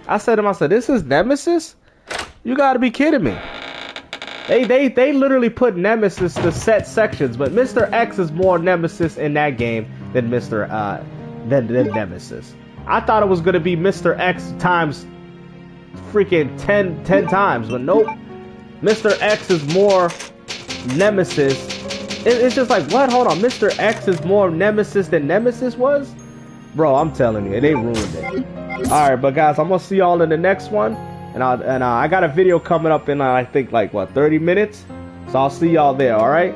I said to myself, this is Nemesis? You gotta be kidding me. They literally put Nemesis to set sections, but Mr. X is more Nemesis in that game than than Nemesis. I thought it was gonna be Mr. X times freaking 10 times, but nope. Mr. X is more Nemesis. It's just like, what? Hold on, Mr. X is more Nemesis than Nemesis was? Bro, I'm telling you, they ruined it. Alright, but guys, I'm gonna see y'all in the next one. And I got a video coming up in, I think, like, what, 30 minutes? So I'll see y'all there, alright?